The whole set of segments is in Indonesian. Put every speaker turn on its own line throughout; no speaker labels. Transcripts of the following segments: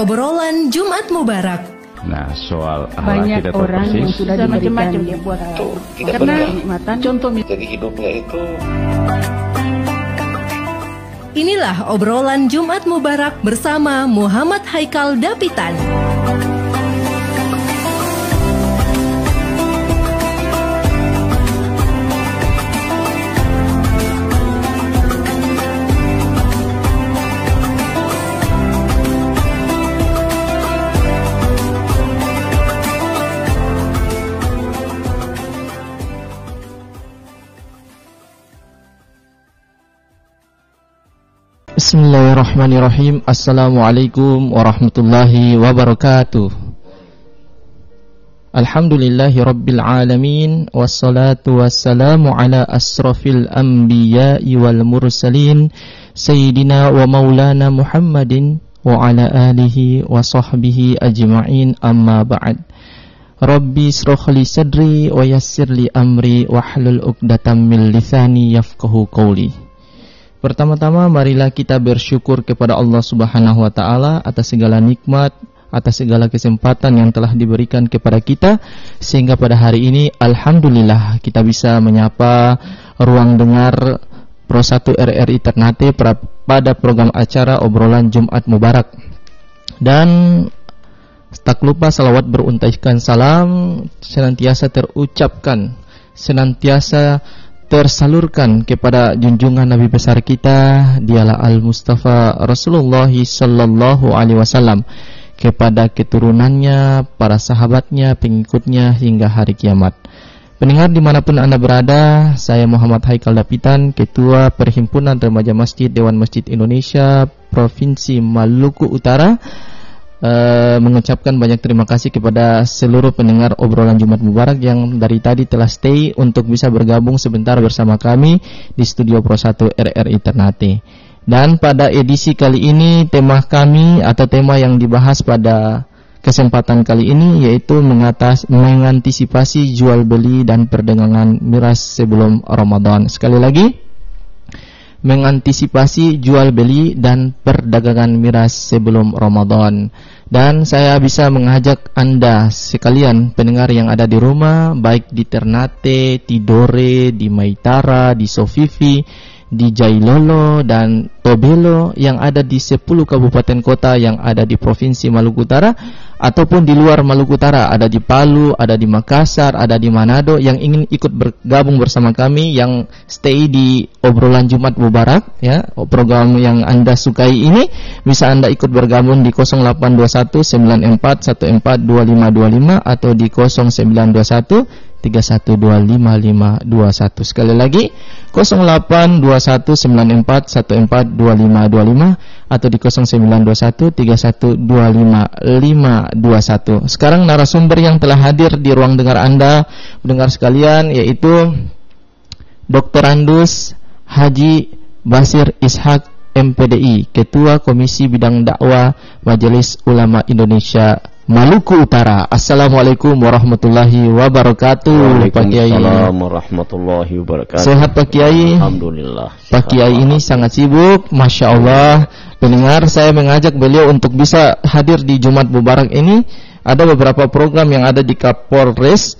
obrolan Jumat Mubarak.
Nah, soal
banyak
kita
orang
persis,
yang sudah macam-macam dia buat karena kenikmatan contoh
jadi hidupnya itu.
Inilah obrolan Jumat Mubarak bersama Muhammad Haikal Dapitan.
Bismillahirrahmanirrahim. Assalamualaikum warahmatullahi wabarakatuh. Alhamdulillahi rabbil alamin. Wassalatu wassalamu ala asrafil anbiya'i wal mursalin Sayyidina wa maulana Muhammadin wa ala alihi wa sahbihi ajma'in, amma ba'd. Rabbi israh li sadri wa yassir li amri wahlul 'uqdatam min lisani yafqahu qawli. Pertama-tama marilah kita bersyukur kepada Allah Subhanahu wa taala atas segala nikmat, atas segala kesempatan yang telah diberikan kepada kita, sehingga pada hari ini alhamdulillah kita bisa menyapa ruang dengar Pro 1 RRI Ternate pada program acara obrolan Jumat Mubarak. Dan tak lupa salawat beruntaikan salam senantiasa terucapkan, senantiasa tersalurkan kepada junjungan Nabi besar kita, dialah Al-Mustafa Rasulullah sallallahu alaihi wasallam, kepada keturunannya, para sahabatnya, pengikutnya hingga hari kiamat. Pendengar dimanapun Anda berada, saya Muhammad Haikal Dapitan, Ketua Perhimpunan Remaja Masjid Dewan Masjid Indonesia Provinsi Maluku Utara, mengucapkan banyak terima kasih kepada seluruh pendengar obrolan Jumat Mubarak yang dari tadi telah stay untuk bisa bergabung sebentar bersama kami di studio Pro 1 RRI Ternate. Dan pada edisi kali ini tema kami atau tema yang dibahas pada kesempatan kali ini yaitu mengantisipasi jual beli dan perdagangan miras sebelum Ramadan. Sekali lagi, mengantisipasi jual beli dan perdagangan miras sebelum Ramadan. Dan saya bisa mengajak Anda sekalian pendengar yang ada di rumah, baik di Ternate, Tidore, di Maitara, di Sofifi, di Jailolo dan Tobelo yang ada di 10 kabupaten kota yang ada di Provinsi Maluku Utara, ataupun di luar Maluku Utara, ada di Palu, ada di Makassar, ada di Manado, yang ingin ikut bergabung bersama kami, yang stay di obrolan Jumat Mubarak, ya, program yang Anda sukai ini, bisa Anda ikut bergabung di 0821 94 14 2525 atau di 0921 31255521. Sekali lagi 0821 94 14 2525 atau di 0921 31255521. Sekarang narasumber yang telah hadir di ruang dengar Anda, pendengar sekalian, yaitu Dr. Andus Haji Basir Ishak MPDI, Ketua Komisi Bidang Dakwah Majelis Ulama Indonesia Maluku Utara. Assalamualaikum warahmatullahi wabarakatuh. Pak Kiai.
Waalaikumsalam warahmatullahi wabarakatuh.
Sehat Pak Kiai?
Alhamdulillah.
Pak Kiai ini sangat sibuk, Masya Allah. Pendengar, saya mengajak beliau untuk bisa hadir di Jumat Mubarak ini. Ada beberapa program yang ada di Kapolres,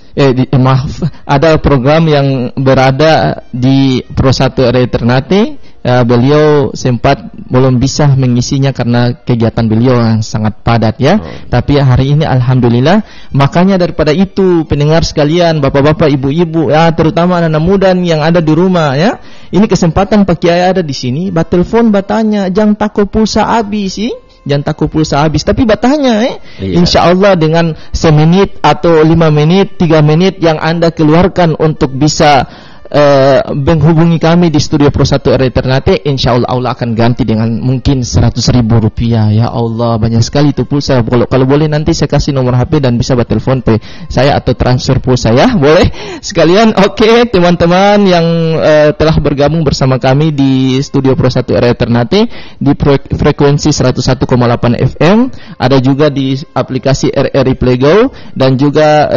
ada program yang berada di Pro 1 RRI Ternate. Beliau sempat belum bisa mengisinya karena kegiatan beliau yang sangat padat, ya. Tapi hari ini alhamdulillah. Makanya daripada itu, pendengar sekalian, bapak-bapak, ibu-ibu, ya, terutama anak-anak muda yang ada di rumah, ya. Ini kesempatan Pak Kiai ada di sini, telepon batanya, jangan takut pulsa habis sih. Jangan takut pulsa habis, tapi batanya, iya. Insya Allah dengan semenit atau 5 menit, 3 menit yang Anda keluarkan untuk bisa menghubungi kami di studio Pro 1 RRI Ternate, insya Allah akan ganti dengan mungkin 100.000 rupiah. Ya Allah, banyak sekali itu pulsa. Kalau boleh nanti saya kasih nomor HP dan bisa telepon saya atau transfer pulsa, ya, boleh sekalian. Oke, teman-teman yang telah bergabung bersama kami di studio Pro 1 RRI Ternate di frekuensi 101,8 FM, ada juga di aplikasi RRI Playgo dan juga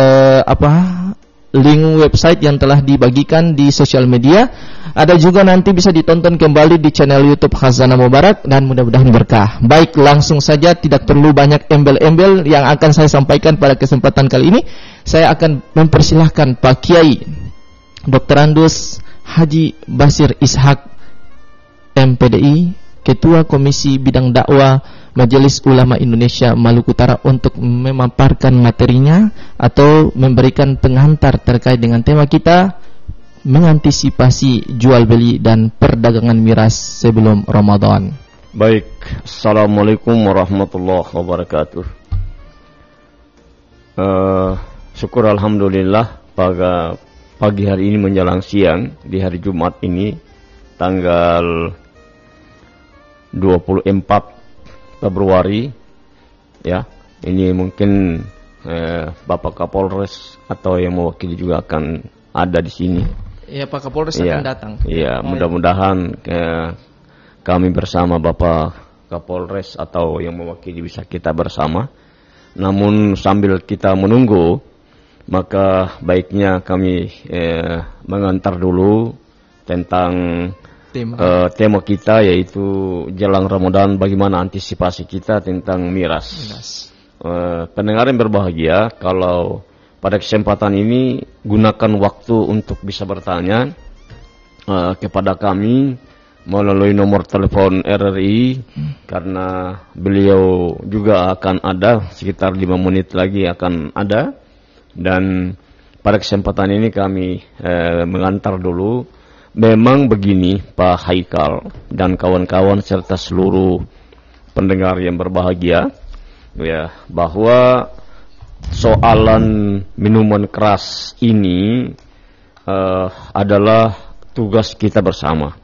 link website yang telah dibagikan di sosial media. Ada juga nanti bisa ditonton kembali di channel YouTube Khazanah Mubarak dan mudah-mudahan berkah. Baik, langsung saja, tidak perlu banyak embel-embel yang akan saya sampaikan pada kesempatan kali ini. Saya akan mempersilahkan Pak Kiai Dr. Andus Haji Basir Ishak MPDI, Ketua Komisi Bidang Dakwah Majelis Ulama Indonesia Maluku Utara, untuk memaparkan materinya atau memberikan pengantar terkait dengan tema kita, mengantisipasi jual beli dan perdagangan miras sebelum Ramadan.
Baik, Assalamualaikum warahmatullahi wabarakatuh. Syukur alhamdulillah pada pagi hari ini menjelang siang di hari Jumat ini tanggal 24 Februari ya. Ini mungkin Bapak Kapolres atau yang mewakili juga akan ada di sini.
Ya, Pak Kapolres akan datang.
Iya, mudah-mudahan kami bersama Bapak Kapolres atau yang mewakili bisa kita bersama. Namun sambil kita menunggu, maka baiknya kami mengantar dulu tentang tema kita, yaitu jelang Ramadan, bagaimana antisipasi kita tentang miras. Pendengar yang berbahagia, kalau pada kesempatan ini gunakan waktu untuk bisa bertanya kepada kami melalui nomor telepon RRI, karena beliau juga akan ada sekitar 5 menit lagi akan ada. Dan pada kesempatan ini kami mengantar dulu. Memang begini Pak Haikal dan kawan-kawan serta seluruh pendengar yang berbahagia, ya, bahwa soalan minuman keras ini adalah tugas kita bersama.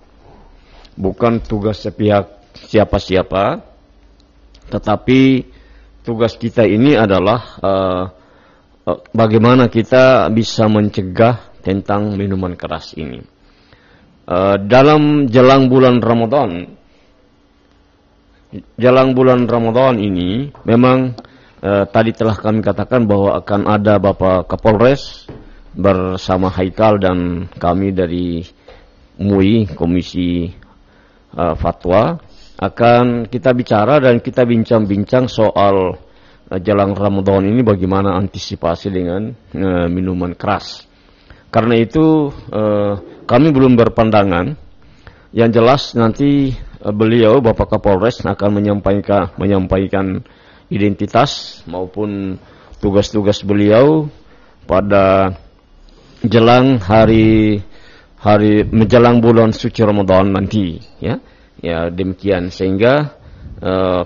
Bukan tugas sepihak siapa-siapa, tetapi tugas kita ini adalah bagaimana kita bisa mencegah tentang minuman keras ini. Dalam jelang bulan Ramadan ini memang tadi telah kami katakan bahwa akan ada Bapak Kapolres bersama Haikal dan kami dari MUI Komisi Fatwa, akan kita bicara dan kita bincang-bincang soal jelang Ramadan ini bagaimana antisipasi dengan minuman keras. Karena itu kami belum berpandangan. Yang jelas nanti beliau Bapak Kapolres akan menyampaikan identitas maupun tugas-tugas beliau pada jelang hari menjelang bulan suci Ramadan nanti, ya. Ya, demikian, sehingga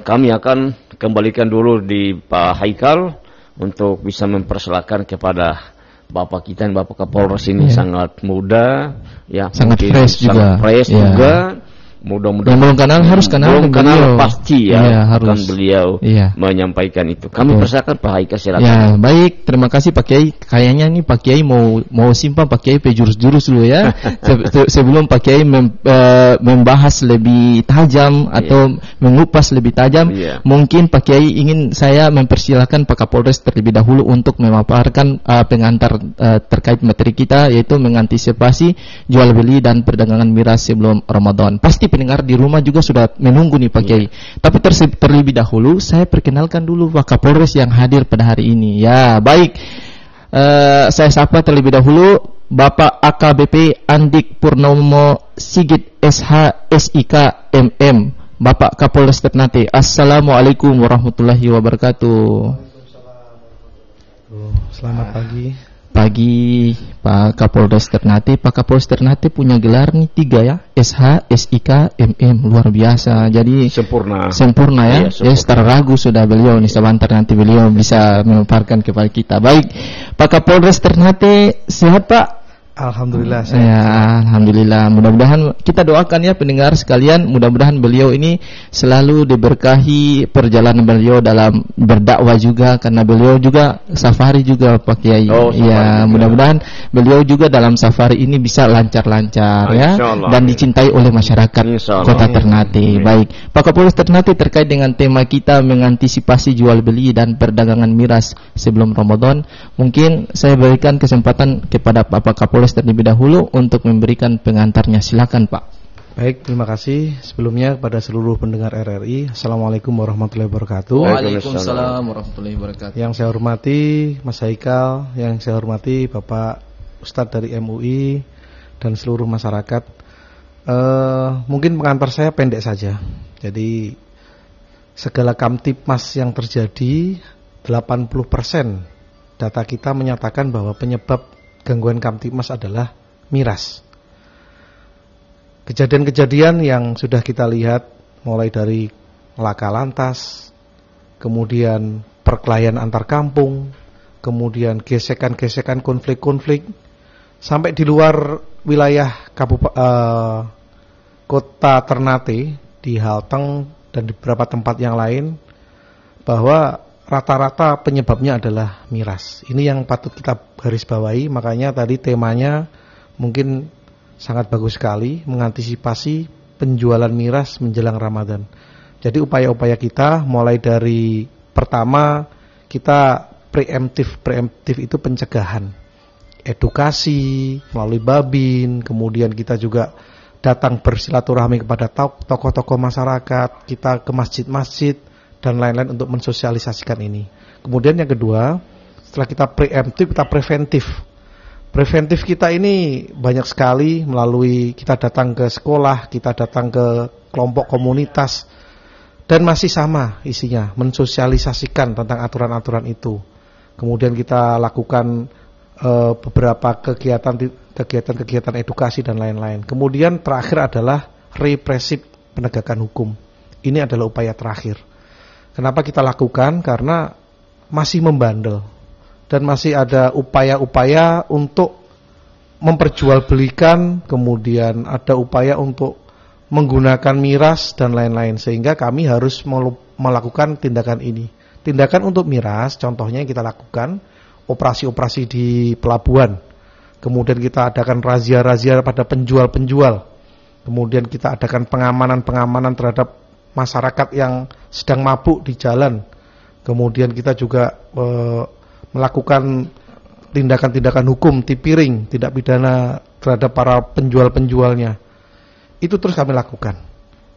kami akan kembalikan dulu di Pak Haikal untuk bisa mempersilahkan kepada Bapak kita, Bapak Kapolres ini sangat muda, ya,
sangat fresh juga.
Mudah-mudahan
belum kenal harus kenal
beliau. Pasti ya,
harus
beliau menyampaikan itu. Kami persilakan Pak Haikal, silakan.
Ya, baik, terima kasih Pak Kiai. Kayaknya nih Pak Kiai mau simpan Pak Kiai jurus-jurus dulu ya. Sebelum Pak Kiai membahas lebih tajam atau mengupas lebih tajam, mungkin Pak Kiai ingin saya mempersilahkan Pak Kapolres terlebih dahulu untuk memaparkan pengantar terkait materi kita, yaitu mengantisipasi jual beli dan perdagangan miras sebelum Ramadan. Pasti pendengar di rumah juga sudah menunggu nih Pak Kiai. Tapi terlebih dahulu saya perkenalkan dulu Pak Kapolres yang hadir pada hari ini. Ya, baik. Saya sapa terlebih dahulu Bapak AKBP Andik Purnomo Sigit SH SIK MM, Bapak Kapolres Ternate. Assalamualaikum warahmatullahi wabarakatuh.
Selamat pagi.
Pagi Pak Kapolres Ternate. Pak Kapolres Ternate punya gelar nih 3 ya, SH, SIK, MM, luar biasa. Jadi sempurna ya. Ya, setara ragu sudah beliau nih, sebentar nanti beliau bisa memaparkan kepada kita. Baik, Pak Kapolres Ternate, siapa
Alhamdulillah.
Ya, alhamdulillah. Mudah-mudahan kita doakan ya pendengar sekalian, mudah-mudahan beliau ini selalu diberkahi perjalanan beliau dalam berdakwah juga, karena beliau juga safari juga Pak Kiai. Ya, mudah-mudahan beliau juga dalam safari ini bisa lancar-lancar ya, dan dicintai oleh masyarakat Kota Ternate. Baik, Pak Kapolres Ternate, terkait dengan tema kita mengantisipasi jual beli dan perdagangan miras sebelum Ramadan, mungkin saya berikan kesempatan kepada Pak Kapolres terlebih dahulu untuk memberikan pengantarnya. Silakan Pak.
Baik, terima kasih sebelumnya kepada seluruh pendengar RRI. Assalamualaikum warahmatullahi wabarakatuh.
Waalaikumsalam warahmatullahi wabarakatuh. Yang
saya hormati Mas Haikal, yang saya hormati Bapak Ustadz dari MUI dan seluruh masyarakat. Mungkin pengantar saya pendek saja. Jadi segala kamtipmas yang terjadi, 80% data kita menyatakan bahwa penyebab gangguan kamtipmas adalah miras. Kejadian-kejadian yang sudah kita lihat mulai dari laka lantas, kemudian perkelahian antar kampung, kemudian gesekan-gesekan, konflik-konflik, sampai di luar wilayah Kota Ternate, di Halteng dan di beberapa tempat yang lain, bahwa rata-rata penyebabnya adalah miras. Ini yang patut kita garis bawahi. Makanya tadi temanya mungkin sangat bagus sekali, mengantisipasi penjualan miras menjelang Ramadan. Jadi upaya-upaya kita mulai dari pertama, kita preemptif itu pencegahan, edukasi melalui Babin, kemudian kita juga datang bersilaturahmi kepada tokoh-tokoh masyarakat, kita ke masjid-masjid dan lain-lain untuk mensosialisasikan ini. Kemudian yang kedua, setelah kita preemptif, kita preventif. Preventif kita ini banyak sekali melalui kita datang ke sekolah, kita datang ke kelompok komunitas, dan masih sama isinya, mensosialisasikan tentang aturan-aturan itu. Kemudian kita lakukan beberapa kegiatan edukasi dan lain-lain. Kemudian terakhir adalah represif, penegakan hukum. Ini adalah upaya terakhir. Kenapa kita lakukan? Karena masih membandel dan masih ada upaya-upaya untuk memperjualbelikan, kemudian ada upaya untuk menggunakan miras dan lain-lain, sehingga kami harus melakukan tindakan ini. Tindakan untuk miras, contohnya yang kita lakukan operasi-operasi di pelabuhan, kemudian kita adakan razia-razia pada penjual-penjual, kemudian kita adakan pengamanan-pengamanan terhadap masyarakat yang sedang mabuk di jalan. Kemudian kita juga melakukan tindakan-tindakan hukum, tipiring, tindak pidana terhadap para penjual-penjualnya. Itu terus kami lakukan.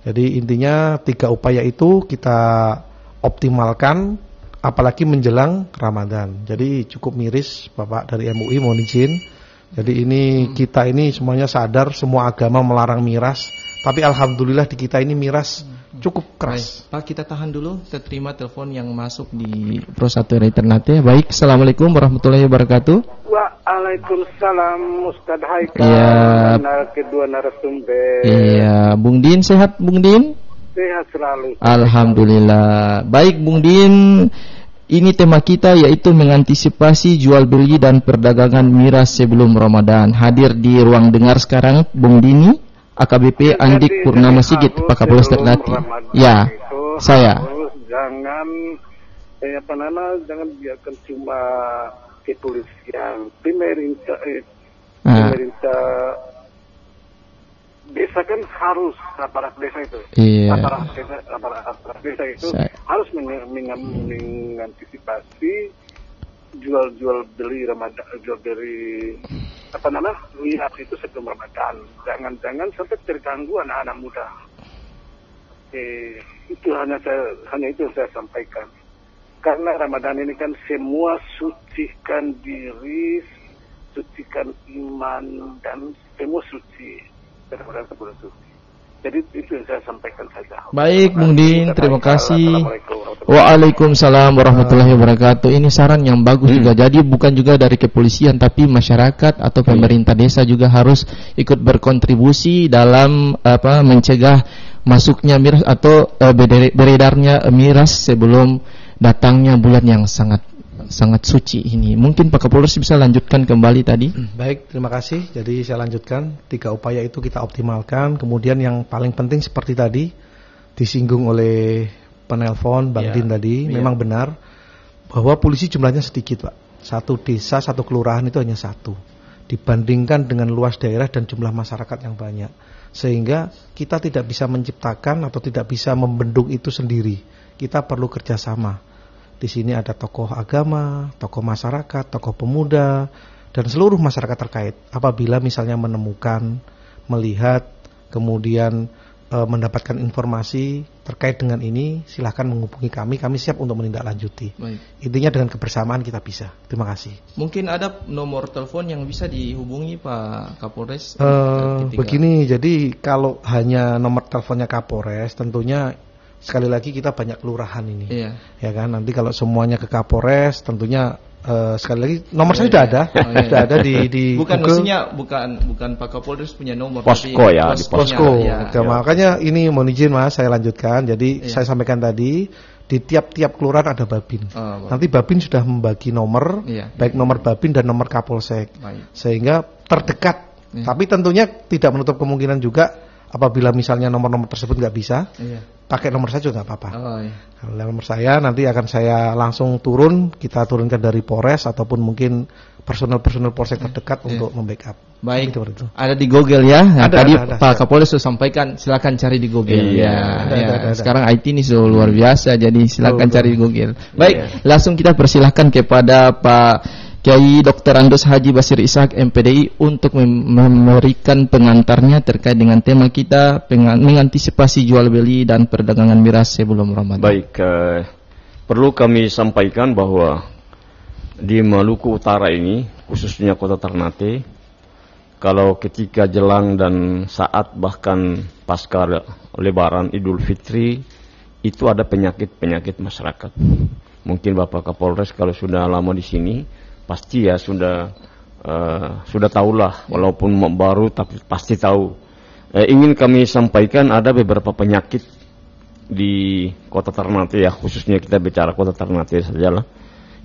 Jadi intinya 3 upaya itu kita optimalkan, apalagi menjelang Ramadan. Jadi cukup miris Bapak dari MUI, mohon izin. Jadi ini kita ini semuanya sadar, semua agama melarang miras, tapi alhamdulillah di kita ini miras cukup keras.
Baik, Pak, kita tahan dulu. Kita terima telepon yang masuk di Pro 1 RRI Ternate. Baik, Assalamualaikum warahmatullahi wabarakatuh.
Waalaikumsalam Ustadz Haikal.
Iya.
Kedua narasumber.
Iya, Bung Din sehat, Bung Din?
Sehat selalu.
Alhamdulillah. Baik, Bung Din. Ini tema kita yaitu mengantisipasi jual beli dan perdagangan miras sebelum Ramadan. Hadir di ruang dengar sekarang Bung Dini, AKBP Andik Purnama Sigit, Pak Kapolres Ternate. Ya, saya.
Jangan jangan biarkan cuma kepolisian, pemerintah desa kan harus, aparat desa itu, aparat desa itu harus mengantisipasi jual beli Ramadan, lihat itu sebelum Ramadan. Jangan sampai terganggu anak-anak muda. Itu hanya itu yang saya sampaikan. Karena Ramadan ini kan semua sucikan diri, sucikan iman, dan semua suci. Ramadan sebelum suci. Jadi itu yang saya sampaikan saja.
Baik, Bung Din, terima kasih. Waalaikumsalam warahmatullahi wabarakatuh. Ini saran yang bagus juga. Jadi bukan juga dari kepolisian, tapi masyarakat atau pemerintah desa juga harus ikut berkontribusi dalam mencegah masuknya miras atau beredarnya miras sebelum datangnya bulan yang sangat sangat suci ini. Mungkin Pak Kapolres bisa lanjutkan kembali tadi.
Baik, terima kasih. Jadi saya lanjutkan, 3 upaya itu kita optimalkan. Kemudian yang paling penting seperti tadi disinggung oleh penelpon Bang Din tadi, memang benar bahwa polisi jumlahnya sedikit, Pak. Satu desa, satu kelurahan itu hanya 1 dibandingkan dengan luas daerah dan jumlah masyarakat yang banyak. Sehingga kita tidak bisa menciptakan atau tidak bisa membendung itu sendiri. Kita perlu kerjasama. Di sini ada tokoh agama, tokoh masyarakat, tokoh pemuda, dan seluruh masyarakat terkait. Apabila misalnya menemukan, melihat, kemudian mendapatkan informasi terkait dengan ini, silahkan menghubungi kami siap untuk menindaklanjuti.
Baik.
Intinya dengan kebersamaan kita bisa. Terima kasih.
Mungkin ada nomor telepon yang bisa dihubungi Pak Kapolres?
Begini, jadi kalau hanya nomor teleponnya Kapolres, tentunya sekali lagi kita banyak kelurahan ini, ya kan. Nanti kalau semuanya ke Kapolres, tentunya sekali lagi nomor saya sudah ada, sudah ada di
bukan
Google.
maksudnya bukan Pak Kapolres punya nomor,
posko
tapi
ya,
posko. Makanya ini mohon izin Mas, saya lanjutkan. Jadi saya sampaikan tadi di tiap-tiap kelurahan ada babin. Nanti babin sudah membagi nomor, baik nomor babin dan nomor Kapolsek, sehingga terdekat. Tapi tentunya tidak menutup kemungkinan juga apabila misalnya nomor-nomor tersebut nggak bisa, pakai nomor saya juga nggak apa-apa. Kalau nomor saya nanti akan saya langsung turun, kita turunkan dari Polres ataupun mungkin personel-personel Polsek terdekat untuk membackup.
Baik,
itu.
Ada di Google ya. Nah, tadi
ada.
Pak Kapolres sudah sampaikan, silakan cari di Google.
Ada.
Sekarang IT ini sudah luar biasa, jadi silakan cari di Google. Baik, langsung kita persilahkan kepada Pak Kiai Dr. Andos Haji Basir Ishak MPDI untuk memberikan pengantarnya terkait dengan tema kita mengantisipasi jual beli dan perdagangan miras sebelum Ramadan.
Baik, perlu kami sampaikan bahwa di Maluku Utara ini, khususnya Kota Ternate, kalau ketika jelang dan saat bahkan pasca Lebaran Idul Fitri, itu ada penyakit masyarakat. Mungkin Bapak Kapolres kalau sudah lama di sini pasti ya sudah tahulah, walaupun baru tapi pasti tahu. Ingin kami sampaikan ada beberapa penyakit di Kota Ternate ya, khususnya kita bicara Kota Ternate sajalah.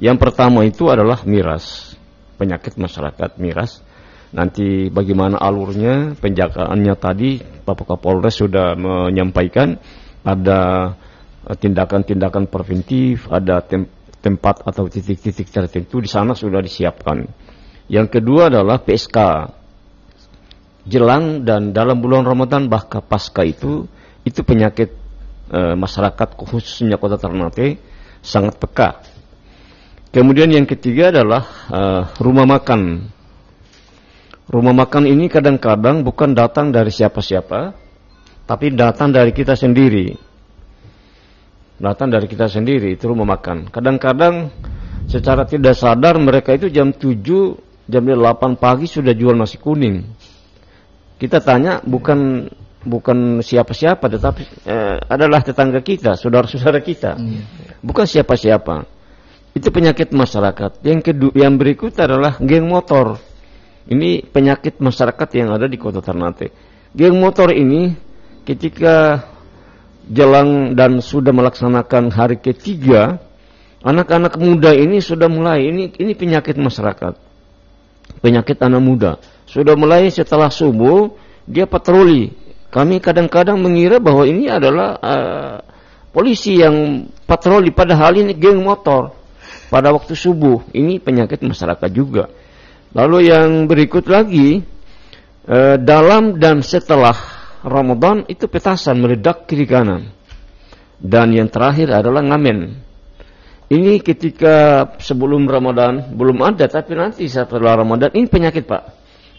Yang pertama itu adalah miras, penyakit masyarakat miras. Nanti bagaimana alurnya, penjagaannya tadi Bapak Kapolres sudah menyampaikan, ada tindakan-tindakan preventif, ada tempat atau titik-titik tertentu di sana sudah disiapkan. Yang kedua adalah PSK. Jelang dan dalam bulan Ramadan bahkan pasca itu penyakit masyarakat khususnya Kota Ternate sangat peka. Kemudian yang ketiga adalah rumah makan. Rumah makan ini kadang-kadang bukan datang dari siapa-siapa, tapi datang dari kita sendiri. Datang dari kita sendiri, itu rumah makan. Kadang-kadang secara tidak sadar mereka itu jam 7, jam 8 pagi sudah jual nasi kuning. Kita tanya bukan siapa-siapa, tetapi adalah tetangga kita, saudara-saudara kita. Bukan siapa-siapa. Itu penyakit masyarakat. Yang berikut adalah geng motor. Ini penyakit masyarakat yang ada di Kota Ternate. Geng motor ini ketika jelang dan sudah melaksanakan hari ketiga, anak-anak muda ini sudah mulai, ini penyakit masyarakat, penyakit anak muda. Sudah mulai setelah subuh, dia patroli. Kami kadang-kadang mengira bahwa ini adalah polisi yang patroli, padahal ini geng motor pada waktu subuh. Ini penyakit masyarakat juga. Lalu yang berikut lagi, dalam dan setelah Ramadan itu petasan meledak kiri kanan. Dan yang terakhir adalah ngamen. Ini ketika sebelum Ramadan belum ada, tapi nanti setelah Ramadan ini penyakit Pak,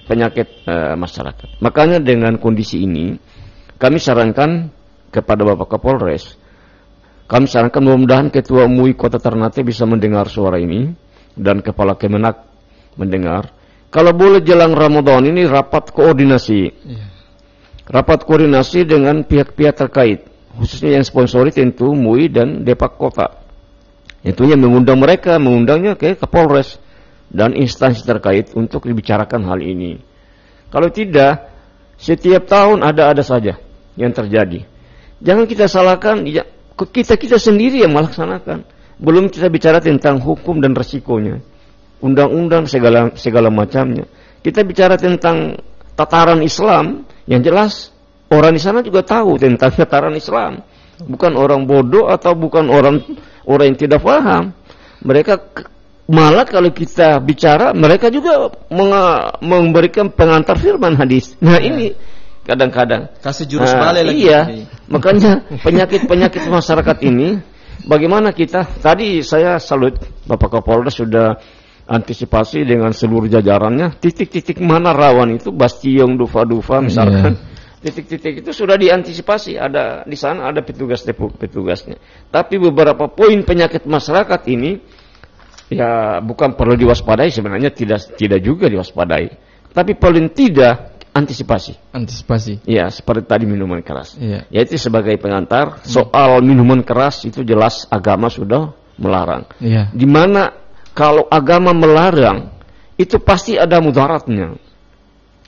penyakit masyarakat. Makanya dengan kondisi ini kami sarankan kepada Bapak Kapolres, kami sarankan mudah-mudahan Ketua MUI Kota Ternate bisa mendengar suara ini dan Kepala Kemenak mendengar. Kalau boleh jelang Ramadan ini rapat koordinasi. Rapat koordinasi dengan pihak-pihak terkait, khususnya yang sponsori tentu MUI dan Depak Kota. Tentunya mengundangnya ke Kapolres dan instansi terkait untuk dibicarakan hal ini. Kalau tidak, setiap tahun ada saja yang terjadi. Jangan kita salahkan, kita sendiri yang melaksanakan. Belum kita bicara tentang hukum dan resikonya, undang-undang segala macamnya. Kita bicara tentang tataran Islam yang jelas orang di sana juga tahu tentang tataran Islam. Bukan orang bodoh atau bukan orang yang tidak paham. Mereka malah kalau kita bicara, mereka juga memberikan pengantar firman hadis. Nah ini kadang-kadang
kasih jurus balik lagi.
Iya, makanya penyakit masyarakat ini, bagaimana kita? Tadi saya salut Bapak Kapolres sudah antisipasi dengan seluruh jajarannya. Titik-titik mana rawan itu, bastion, dufa-dufa misalkan. Titik-titik itu sudah diantisipasi. Ada di sana ada petugasnya. Tapi beberapa poin penyakit masyarakat ini ya bukan perlu diwaspadai, sebenarnya tidak juga diwaspadai. Tapi paling tidak antisipasi. Ya, seperti tadi minuman keras. Yaitu sebagai pengantar soal minuman keras itu jelas agama sudah melarang. Di mana kalau agama melarang, itu pasti ada mudaratnya.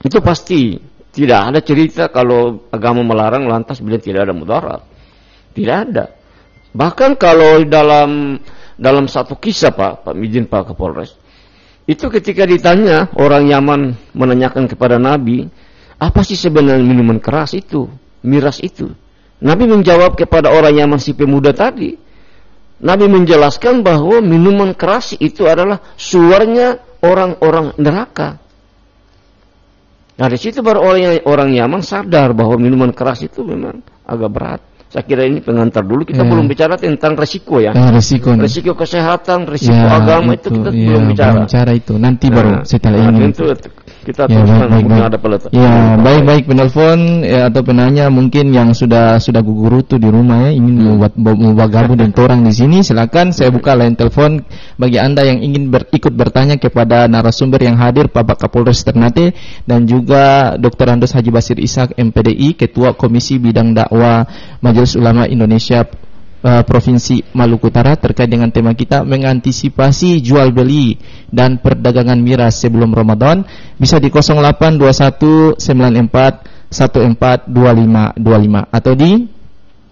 Itu pasti. Tidak ada cerita kalau agama melarang lantas bila tidak ada mudarat. Tidak ada. Bahkan kalau dalam satu kisah Pak Kapolres, itu ketika ditanya orang Yaman menanyakan kepada Nabi, apa sih sebenarnya minuman keras itu, miras itu? Nabi menjawab kepada orang Yaman si pemuda tadi. Nabi menjelaskan bahwa minuman keras itu adalah suaranya orang-orang neraka. Nah di situ baru orang Yaman sadar bahwa minuman keras itu memang agak berat. Saya kira ini pengantar dulu. Kita belum bicara tentang resiko ya. Resiko kesehatan, resiko agama itu kita belum bicara.
Itu nanti baru setelah ini.
Itu kita teruskan ada peletak.
Ya baik penelpon atau penanya mungkin yang sudah gugur itu di rumah ya, ingin mau gabung dengan orang di sini, silakan saya buka line telepon bagi Anda yang ingin ikut bertanya kepada narasumber yang hadir Bapak Kapolres Ternate dan juga Dr. Andos Haji Basir Ishak MPDI, Ketua Komisi Bidang Dakwah Majelis Ulama Indonesia Provinsi Maluku Utara, terkait dengan tema kita mengantisipasi jual beli dan perdagangan miras sebelum Ramadan. Bisa di 0821 94 142525 atau di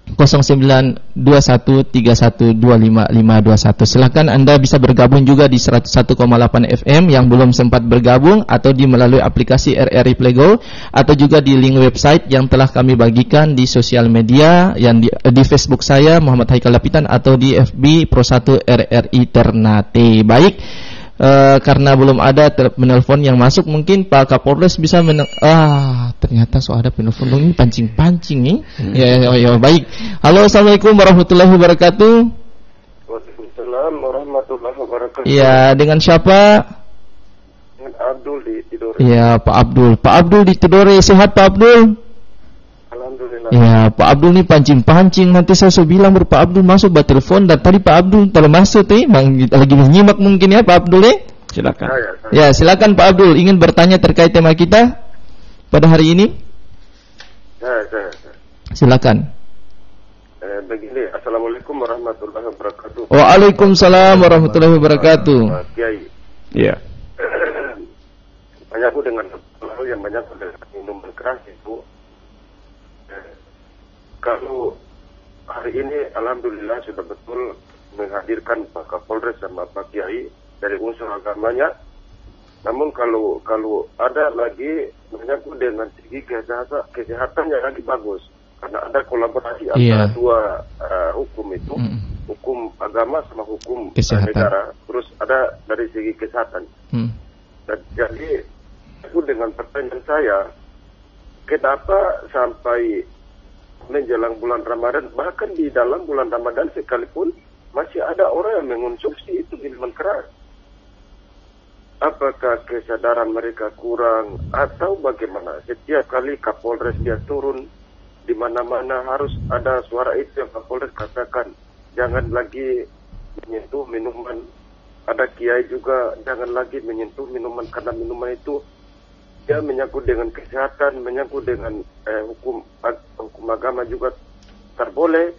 092131255521. Silakan Anda bisa bergabung juga di 101,8 FM yang belum sempat bergabung, atau di melalui aplikasi RRI Playgo, atau juga di link website yang telah kami bagikan di sosial media, yang di Facebook saya Muhammad Haikal Dapitan, atau di FB Pro 1 RRI Ternate. Baik, karena belum ada penelpon yang masuk, mungkin Pak Kapolres bisa ternyata ada penelpon ini pancing-pancing nih. Ya, baik. Halo, assalamualaikum warahmatullahi wabarakatuh.
Waalaikumsalam warahmatullahi wabarakatuh.
Ya, dengan siapa?
Dengan Abdul di Tidore.
Ya, Pak Abdul di Tidore. Sehat Pak Abdul?
Alhamdulillah.
Ya, Pak Abdul nih pancing-pancing. Nanti saya bilang Pak Abdul masuk buat telepon, dan tadi Pak Abdul kalau masuk lagi menyimak mungkin ya Pak Abdul ya.
Silakan.
Ya, silakan Pak Abdul, ingin bertanya terkait tema kita pada hari ini. Silakan.
Begini, assalamualaikum warahmatullahi wabarakatuh.
Waalaikumsalam warahmatullahi wabarakatuh.
Kiai.
Iya.
Banyak dengan yang banyak dengan minuman keras itu. Kalau hari ini alhamdulillah sudah betul menghadirkan Pak Kapolres sama Pak Kiai dari unsur agamanya. Namun kalau ada lagi menyangkut dengan segi kesehatan yang lagi bagus, karena ada kolaborasi antara dua hukum itu, hukum agama sama hukum negara. Terus ada dari segi kesehatan. Dan jadi aku dengan pertanyaan saya, kenapa sampai menjelang bulan Ramadan, bahkan di dalam bulan Ramadan sekalipun masih ada orang yang mengonsumsi itu minuman keras? Apakah kesadaran mereka kurang atau bagaimana? Setiap kali Kapolres dia turun di mana-mana harus ada suara itu yang Kapolres katakan, jangan lagi menyentuh minuman. Ada kiai juga jangan lagi menyentuh minuman, karena minuman itu dia menyangkut dengan kesehatan, menyangkut dengan hukum agama juga terboleh,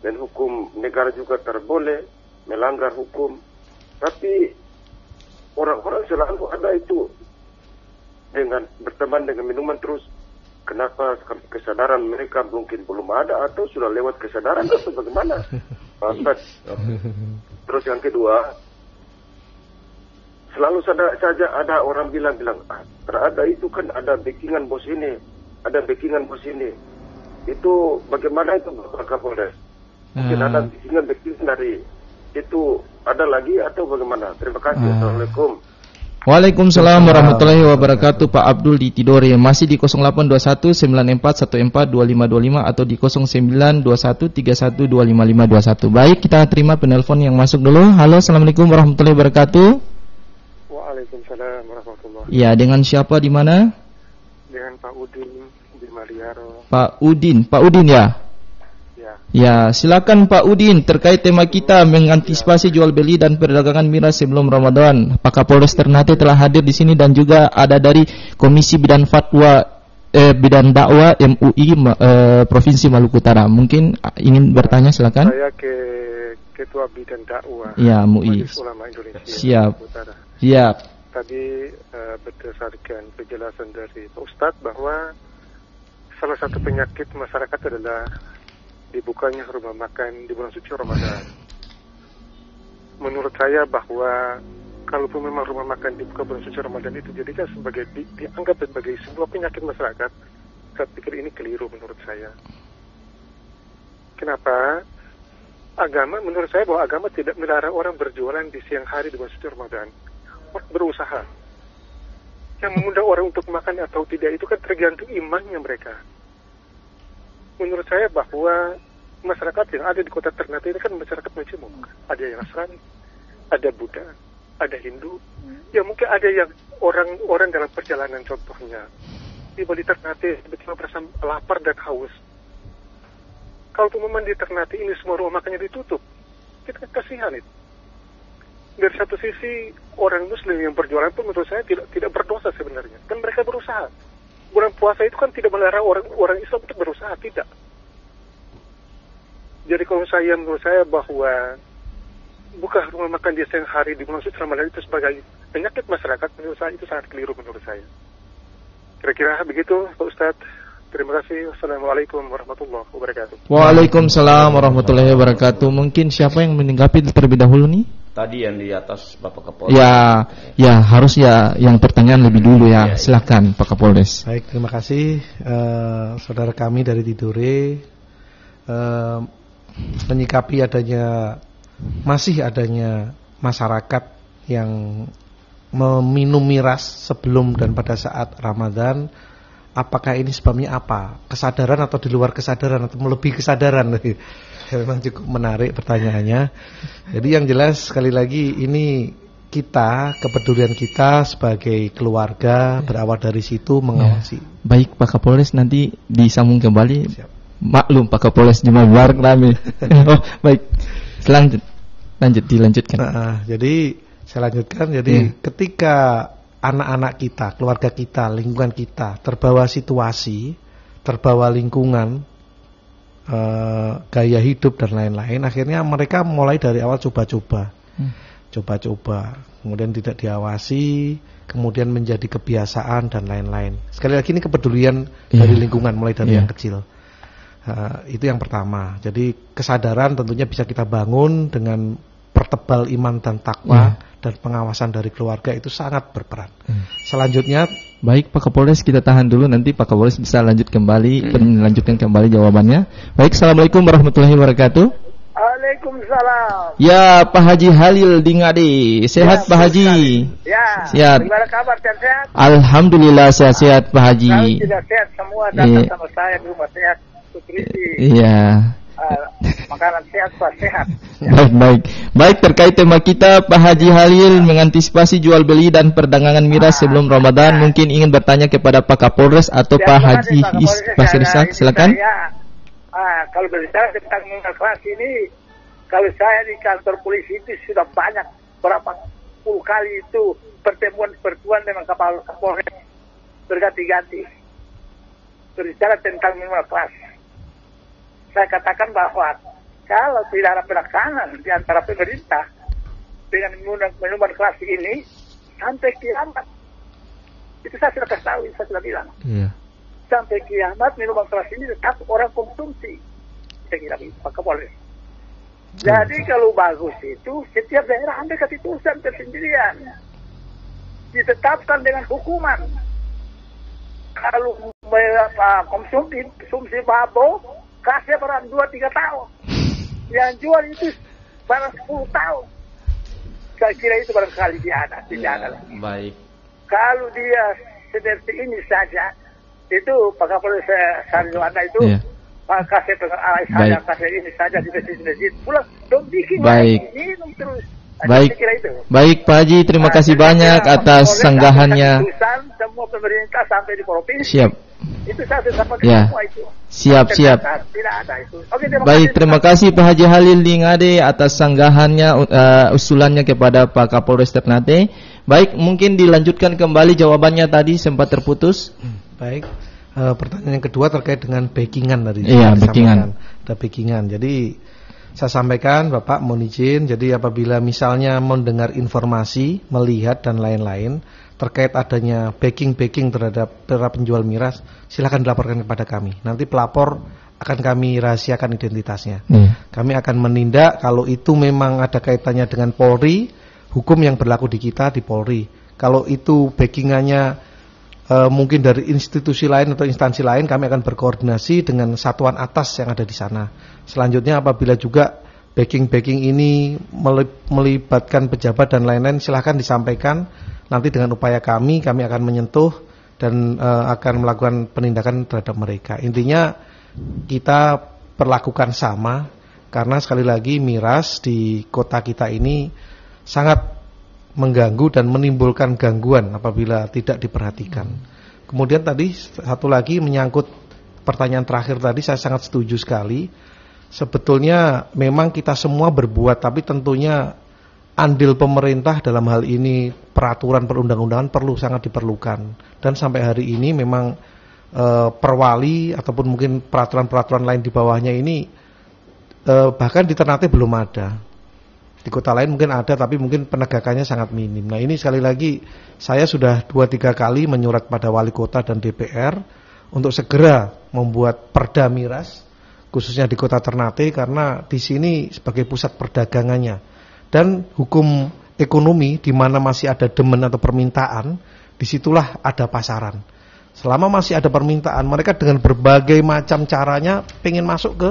dan hukum negara juga terboleh melanggar hukum. Tapi orang-orang selalu ada itu dengan berteman dengan minuman terus. Kenapa kesadaran mereka mungkin belum ada, atau sudah lewat kesadaran, atau bagaimana?
Pak Ustaz. Terus yang kedua, selalu saja ada orang bilang, ada itu kan ada backingan bos ini, ada backingan bos ini. Itu bagaimana itu Pak Kapolres? Mungkin ada backingan dari itu ada lagi atau bagaimana? Terima kasih. Assalamualaikum.
Waalaikumsalam warahmatullahi wabarakatuh. Pak Abdul di Tidore, masih di 0821 9414 2525 atau di 0921 31 25521. Baik, kita terima penelpon yang masuk dulu. Halo, assalamualaikum warahmatullahi wabarakatuh.
Waalaikumsalam warahmatullahi.
Ya, dengan siapa di mana?
Dengan Pak Udin di Maliaro.
Pak Udin ya. Ya, silakan Pak Udin, terkait tema kita mengantisipasi jual beli dan perdagangan miras sebelum Ramadan. Pak Kapolres Ternate telah hadir di sini dan juga ada dari Komisi Bidang Bidang Dakwah MUI Provinsi Maluku Utara. Mungkin ingin bertanya, silakan.
Saya Ketua Bidang Dakwah.
Ya, MUI.
Ulama Indonesia.
Siap. Siap.
Tadi berdasarkan penjelasan dari Pak Ustadz bahwa salah satu penyakit masyarakat adalah dibukanya rumah makan di bulan suci Ramadan. Menurut saya bahwa kalaupun memang rumah makan dibuka bulan suci Ramadan itu jadikan sebagai dianggap sebagai sebuah penyakit masyarakat, saya pikir ini keliru menurut saya. Kenapa? Menurut saya bahwa agama tidak melarang orang berjualan di siang hari di bulan suci Ramadan. Orang berusaha. Yang mengundang orang untuk makan atau tidak itu kan tergantung imannya mereka. Menurut saya bahwa masyarakat yang ada di kota Ternate ini kan masyarakat macam ada yang Nasrani, ada Buddha, ada Hindu, ya mungkin ada yang orang dalam perjalanan, contohnya di Bali Ternate tiba-tiba merasa lapar dan haus. Kalau memang di Ternate ini semua rumah makannya ditutup, kita kan kasihan itu. Dari satu sisi orang Muslim yang berjualan pun menurut saya tidak berdosa sebenarnya, kan mereka berusaha. Bulan puasa itu kan tidak melarang orang Islam untuk berusaha, tidak. Jadi menurut saya bahwa buka rumah makan di siang hari di bulan suci Ramadan itu sebagai penyakit masyarakat, menurut saya itu sangat keliru menurut saya. Kira-kira begitu Pak Ustadz. Terima kasih. Assalamualaikum warahmatullahi wabarakatuh.
Waalaikumsalam warahmatullahi wabarakatuh. Mungkin siapa yang menanggapi terlebih dahulu nih?
Tadi yang di atas Bapak Kapolres.
Ya harus ya yang pertanyaan lebih dulu ya. Silakan Pak Kapolres.
Baik, terima kasih saudara kami dari Tidore, menyikapi masih adanya masyarakat yang meminum miras sebelum dan pada saat Ramadan. Apakah ini sebabnya apa? Kesadaran atau di luar kesadaran atau melebihi kesadaran? Memang cukup menarik pertanyaannya. Jadi yang jelas sekali lagi ini kepedulian kita sebagai keluarga berawal dari situ mengawasi.
Ya. Baik Pak Kapolres, nanti disambung kembali. Siap. Maklum Pak Kapolres di Maluku rame. Oh baik, dilanjutkan.
Jadi saya lanjutkan. Jadi ketika anak-anak kita, keluarga kita, lingkungan kita terbawa situasi, terbawa lingkungan, gaya hidup dan lain-lain, akhirnya mereka mulai dari awal coba-coba, kemudian tidak diawasi, kemudian menjadi kebiasaan dan lain-lain. Sekali lagi ini kepedulian dari lingkungan, mulai dari yang kecil. Itu yang pertama. Jadi kesadaran tentunya bisa kita bangun dengan pertebal iman dan takwa. Dan pengawasan dari keluarga itu sangat berperan. Selanjutnya,
baik Pak Kapolres, kita tahan dulu, nanti Pak Kapolres bisa melanjutkan kembali jawabannya. Baik, assalamualaikum warahmatullahi wabarakatuh.
Waalaikumsalam.
Ya, Pak Haji Halil di Ngade. Sehat Pak Haji?
Ya.
Sehat.
Gimana kabar, sehat?
Alhamdulillah sehat Pak Haji.
Kalau tidak sehat semua datang sama saya di rumah sehat.
Iya.
Makanan sehat Pak, sehat.
Baik, terkait tema kita Pak Haji Halil mengantisipasi jual beli dan perdagangan miras sebelum Ramadan, mungkin ingin bertanya kepada Pak Kapolres atau Pak Haji Ispak, silakan.
Kalau berbicara tentang miras keras ini, kalau saya di kantor polisi itu sudah banyak, berapa puluh kali itu pertemuan dengan Kapolres berganti-ganti berbicara tentang miras keras. Saya katakan bahwa kalau tidak ada pelaksanaan di antara pemerintah dengan minuman keras ini sampai kiamat, itu saya sudah kasih tahu, saya sudah bilang. Sampai kiamat minuman keras ini tetap orang konsumsi. Saya kira Pak Kapolres. Jadi kalau bagus itu setiap daerah ambil keputusan tersendirian, ditetapkan dengan hukuman. Kalau konsumsi mabuk, kasih barang 2-3 tahun. Yang jual itu barang 10 tahun. Saya kira itu barangkali tidak ada.
Baik.
Kalau dia seperti ini saja, itu Pak Kapolres Sarjana itu kasih saja, kasih ini saja di masjid. Pulang, dong bikin minum terus.
Baik Pak Haji, terima kasih banyak atas sanggahannya.
Semua pemerintah sampai di provinsi.
Siap.
Itu satu sampai semua itu.
Siap.
Tidak ada itu. Oke,
terima kasih Pak Haji Halil di Ngade atas sanggahannya, usulannya kepada Pak Kapolres Ternate. Baik, mungkin dilanjutkan kembali jawabannya tadi sempat terputus.
Baik. Pertanyaan yang kedua terkait dengan backingan tadi.
Iya, backingan.
Ada backingan. Jadi saya sampaikan, Bapak mohon izin. Jadi apabila misalnya mendengar informasi, melihat dan lain-lain terkait adanya backing terhadap para penjual miras, silakan dilaporkan kepada kami. Nanti pelapor akan kami rahasiakan identitasnya. Kami akan menindak kalau itu memang ada kaitannya dengan Polri, hukum yang berlaku di kita di Polri. Kalau itu backingannya mungkin dari institusi lain atau instansi lain, kami akan berkoordinasi dengan satuan atas yang ada di sana. Selanjutnya apabila juga backing ini melibatkan pejabat dan lain-lain, silahkan disampaikan. Nanti dengan upaya kami akan menyentuh dan akan melakukan penindakan terhadap mereka. Intinya kita perlakukan sama, karena sekali lagi miras di kota kita ini sangat mengganggu dan menimbulkan gangguan apabila tidak diperhatikan. Kemudian tadi satu lagi menyangkut pertanyaan terakhir tadi, saya sangat setuju sekali. Sebetulnya memang kita semua berbuat, tapi tentunya andil pemerintah dalam hal ini peraturan perundang-undangan sangat diperlukan. Dan sampai hari ini memang perwali ataupun mungkin peraturan-peraturan lain di bawahnya ini bahkan di Ternate belum ada. Di kota lain mungkin ada, tapi mungkin penegakannya sangat minim. Nah ini sekali lagi saya sudah 2-3 kali menyurat pada wali kota dan DPR untuk segera membuat perda miras, khususnya di kota Ternate, karena di sini sebagai pusat perdagangannya. Dan hukum ekonomi di mana masih ada demand atau permintaan, disitulah ada pasaran. Selama masih ada permintaan, mereka dengan berbagai macam caranya pengen masuk ke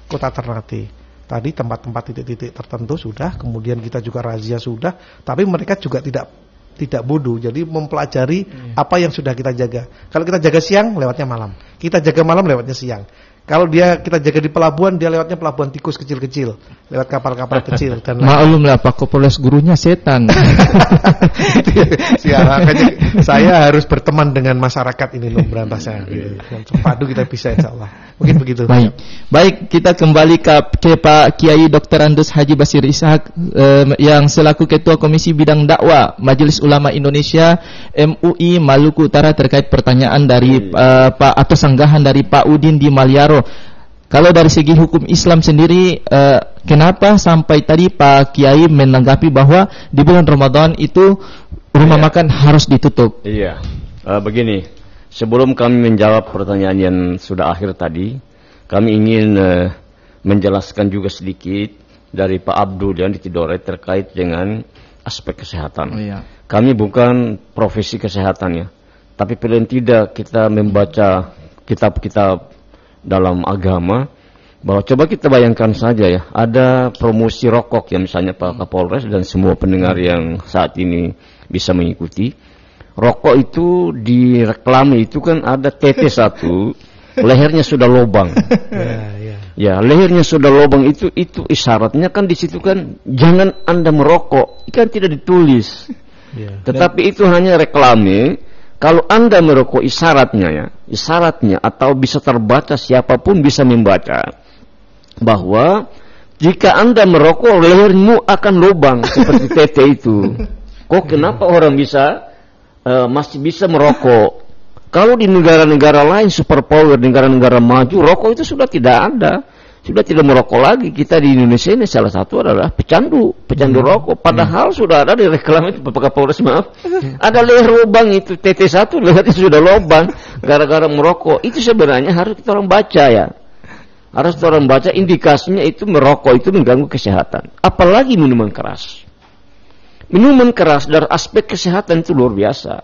kota Ternate. Tadi tempat-tempat titik-titik tertentu sudah, kemudian kita juga razia sudah, tapi mereka juga tidak bodoh, jadi mempelajari apa yang sudah kita jaga. Kalau kita jaga siang, lewatnya malam. Kita jaga malam, lewatnya siang. Kalau kita jaga di pelabuhan, dia lewatnya pelabuhan tikus kecil-kecil, lewat kapal-kapal kecil. Dan
maklumlah Pak Kapolres gurunya setan.
Saya harus berteman dengan masyarakat ini loh, berantasnya. Padu kita bisa, insyaallah. Mungkin begitu.
Baik, kita kembali ke Pak Kiai Dr. Andus Haji Basir Ishak yang selaku Ketua Komisi Bidang Dakwah Majelis Ulama Indonesia MUI Maluku Utara terkait pertanyaan dari Pak atau sanggahan dari Pak Udin di Maliaro. Kalau dari segi hukum Islam sendiri, kenapa sampai tadi Pak Kiai menanggapi bahwa di bulan Ramadan itu rumah makan harus ditutup?
Iya, begini. Sebelum kami menjawab pertanyaan yang sudah akhir tadi, kami ingin menjelaskan juga sedikit dari Pak Abdul yang di Tidore terkait dengan aspek kesehatan. Kami bukan profesi kesehatan ya, tapi paling tidak kita membaca kitab-kitab dalam agama, bahwa coba kita bayangkan saja ya, ada promosi rokok ya, misalnya Pak Kapolres dan semua pendengar yang saat ini bisa mengikuti. Rokok itu di reklame itu kan ada TT1, lehernya sudah lobang. Ya, lehernya sudah lobang itu isyaratnya kan di situ kan jangan Anda merokok, kan tidak ditulis. Tetapi itu hanya reklame. Kalau Anda merokok isyaratnya atau bisa terbaca, siapapun bisa membaca bahwa jika Anda merokok lehermu akan lubang seperti TT itu. Kok kenapa orang masih bisa merokok? Kalau di negara-negara lain superpower, negara-negara maju, rokok itu sudah tidak ada. Sudah tidak merokok lagi. Kita di Indonesia ini salah satu adalah pecandu rokok. Padahal sudah ada di reklam itu, Bapak Kapolres maaf. Ada leher lubang itu, TT1 lehernya sudah lubang gara-gara merokok. Itu sebenarnya harus kita orang baca ya. Harus orang baca indikasinya itu merokok itu mengganggu kesehatan. Apalagi minuman keras. Minuman keras dari aspek kesehatan itu luar biasa.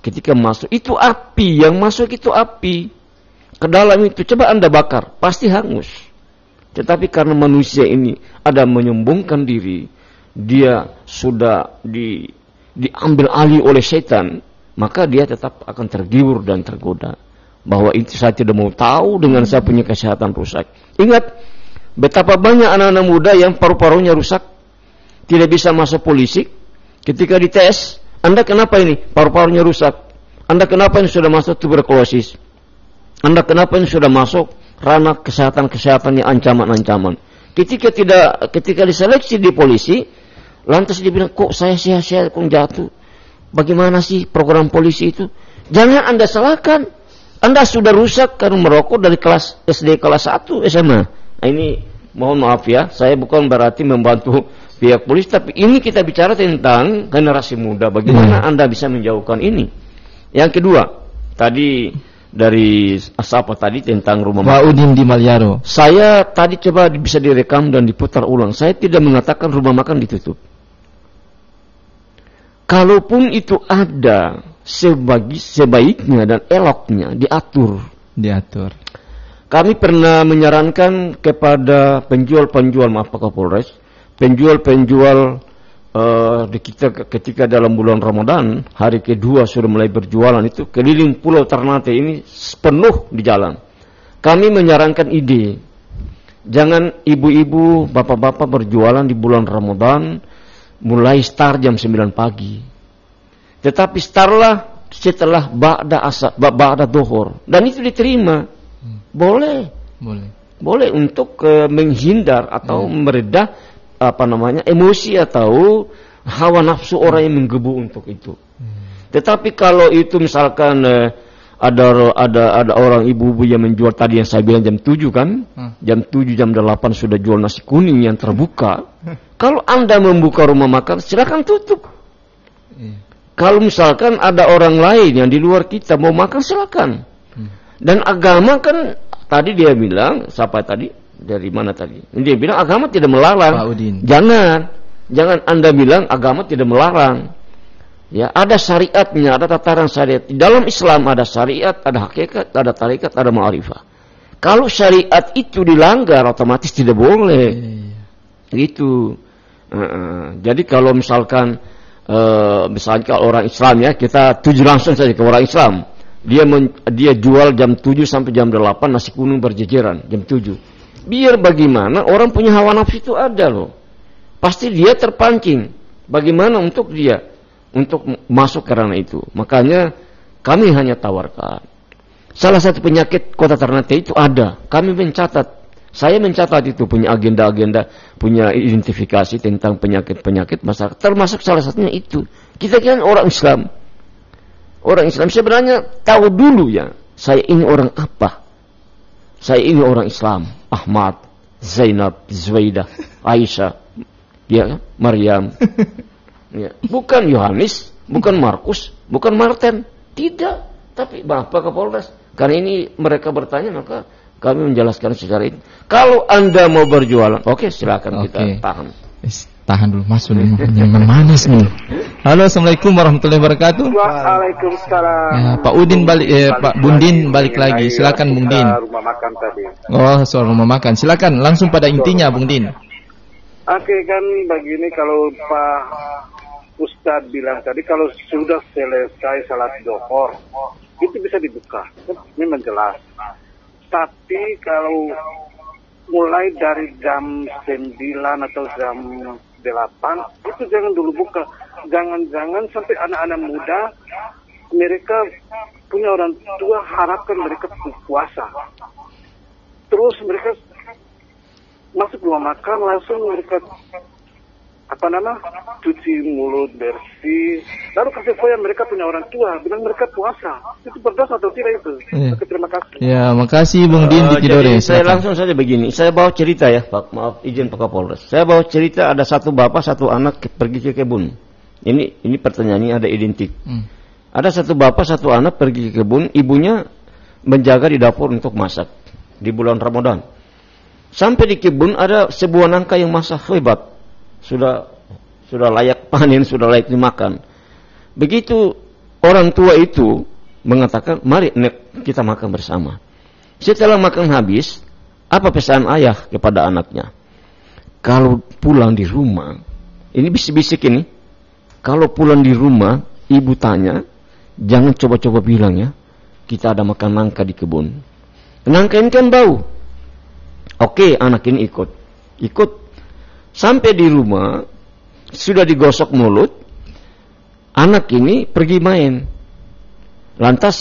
Ketika masuk itu api, yang masuk itu api. Ke dalam itu coba Anda bakar, pasti hangus. Tetapi karena manusia ini ada menyombongkan diri, dia sudah diambil alih oleh setan, maka dia tetap akan tergiur dan tergoda. Bahwa itu saya tidak mau tahu dengan saya punya kesehatan rusak. Ingat, betapa banyak anak-anak muda yang paru-parunya rusak, tidak bisa masuk polisi. Ketika dites, Anda kenapa ini? Paru-parunya rusak. Anda kenapa ini sudah masuk tuberkulosis? Anda kenapa ini sudah masuk ranah kesehatan-kesehatan yang ancaman-ancaman? Ketika diseleksi di polisi, lantas dibilang, kok saya sehat-sehat, kok jatuh? Bagaimana sih program polisi itu? Jangan Anda salahkan. Anda sudah rusak karena merokok dari kelas SD kelas 1 SMA. Nah, ini mohon maaf ya, saya bukan berarti membantu pihak polisi, tapi ini kita bicara tentang generasi muda. Bagaimana Anda bisa menjauhkan ini? Yang kedua, tadi dari Asapa tadi tentang rumah makan.
Pak Udin di Maliaro.
Saya tadi coba bisa direkam dan diputar ulang. Saya tidak mengatakan rumah makan ditutup. Kalaupun itu ada, sebaiknya dan eloknya diatur. Kami pernah menyarankan kepada penjual-penjual, maaf Pak Kapolres, penjual-penjual di kita ketika dalam bulan Ramadan, hari kedua sudah mulai berjualan itu keliling Pulau Ternate ini penuh di jalan. Kami menyarankan ide, jangan ibu-ibu, bapak-bapak berjualan di bulan Ramadan mulai start jam 9 pagi. Tetapi startlah setelah ba'da dohor, dan itu diterima. Boleh untuk menghindar atau meredah emosi atau hawa nafsu orang yang menggebu untuk itu. Tetapi kalau itu misalkan ada orang ibu-ibu yang menjual tadi yang saya bilang jam 7 kan, jam 7 jam 8 sudah jual nasi kuning yang terbuka. Kalau Anda membuka rumah makan, silakan tutup. Kalau misalkan ada orang lain yang di luar kita mau makan, silakan. Dan agama kan tadi dia bilang, siapa tadi? Dari mana tadi? Dia bilang agama tidak melarang. Jangan Anda bilang agama tidak melarang. Ya, ada syariatnya, ada tataran syariat. Di dalam Islam ada syariat, ada hakikat, ada tarikat, ada ma'rifah. Kalau syariat itu dilanggar, otomatis tidak boleh. Gitu. Jadi kalau misalkan misalnya orang Islam ya, kita tuju langsung saja ke orang Islam. Dia jual jam 7 sampai jam 8 nasi kuning berjejeran jam 7. Biar bagaimana orang punya hawa nafsu itu ada loh. Pasti dia terpancing. Bagaimana untuk dia untuk masuk karena itu. Makanya kami hanya tawarkan. Salah satu penyakit Kota Ternate itu ada. Kami mencatat. Saya mencatat itu, punya agenda-agenda, punya identifikasi tentang penyakit-penyakit masyarakat. Termasuk salah satunya itu. Kita kan orang Islam. Orang Islam sebenarnya tahu dulu ya, saya ini orang apa. Saya ini orang Islam. Ahmad, Zainab, Zwaidah, Aisyah, ya, Maryam. Ya. Bukan Yohanes, bukan Markus, bukan Martin. Tidak. Tapi Bapak Kapolres, karena ini mereka bertanya, maka kami menjelaskan secara ini. Kalau Anda mau berjualan, oke, silakan kita tahan.
Tahan dulu, masuk nih, yang manis nih. Halo, assalamualaikum warahmatullahi wabarakatuh.
Waalaikumsalam.
Ya, Pak Udin balik, Pak Bundin balik lagi. Silakan Bung Din.
Rumah makan tadi.
Oh, soal rumah makan. Silakan langsung pada intinya Bung Din.
Oke, kan begini, kalau Pak Ustadz bilang tadi kalau sudah selesai salat zuhur itu bisa dibuka. Ini menjelas. Tapi kalau mulai dari jam 9 atau jam 8 itu jangan dulu buka. Jangan-jangan sampai anak-anak muda mereka punya orang tua harapkan mereka puasa. Terus mereka masuk rumah makan langsung mereka cuci mulut bersih, lalu kasih foya mereka punya orang tua bilang mereka puasa. Itu berdosa atau tidak itu? Terima kasih.
Ya, makasih Bung Din di Tidore.
Saya langsung saja begini. Saya bawa cerita ya, Pak. Maaf izin Pak Kapolres. Saya bawa cerita ada satu bapak satu anak pergi ke kebun. Ini pertanyaannya ada identik. Ada satu bapak satu anak pergi ke kebun, ibunya menjaga di dapur untuk masak. di bulan Ramadan. Sampai di kebun ada sebuah nangka yang masih hebat, sudah layak panen, sudah layak dimakan. Begitu orang tua itu mengatakan, mari kita makan bersama. Setelah makan habis, apa pesan ayah kepada anaknya? Kalau pulang di rumah, ini bisik-bisik ini, kalau pulang di rumah, ibu tanya, jangan coba-coba bilang ya, kita ada makan nangka di kebun. Nangka ini kan bau. Oke, anak ini ikut. Sampai di rumah, sudah digosok mulut, anak ini pergi main. Lantas,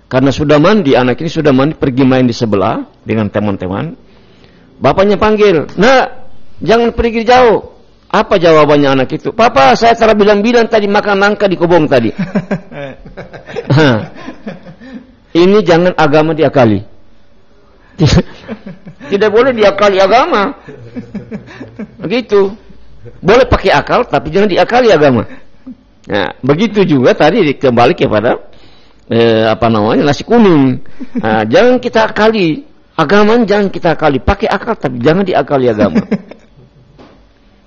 karena sudah mandi, anak ini sudah mandi, pergi main di sebelah dengan teman-teman. Bapaknya panggil, nak, jangan pergi jauh. Apa jawabannya anak itu? Papa, saya telah bilang-bilang tadi makan nangka di kebun tadi. Ini jangan agama diakali. Tidak boleh diakali agama. Begitu. Boleh pakai akal, tapi jangan diakali agama. Nah, begitu juga tadi kembali kepada nasi kuning. Nah, jangan kita akali agama, jangan kita akali. Pakai akal, tapi jangan diakali agama.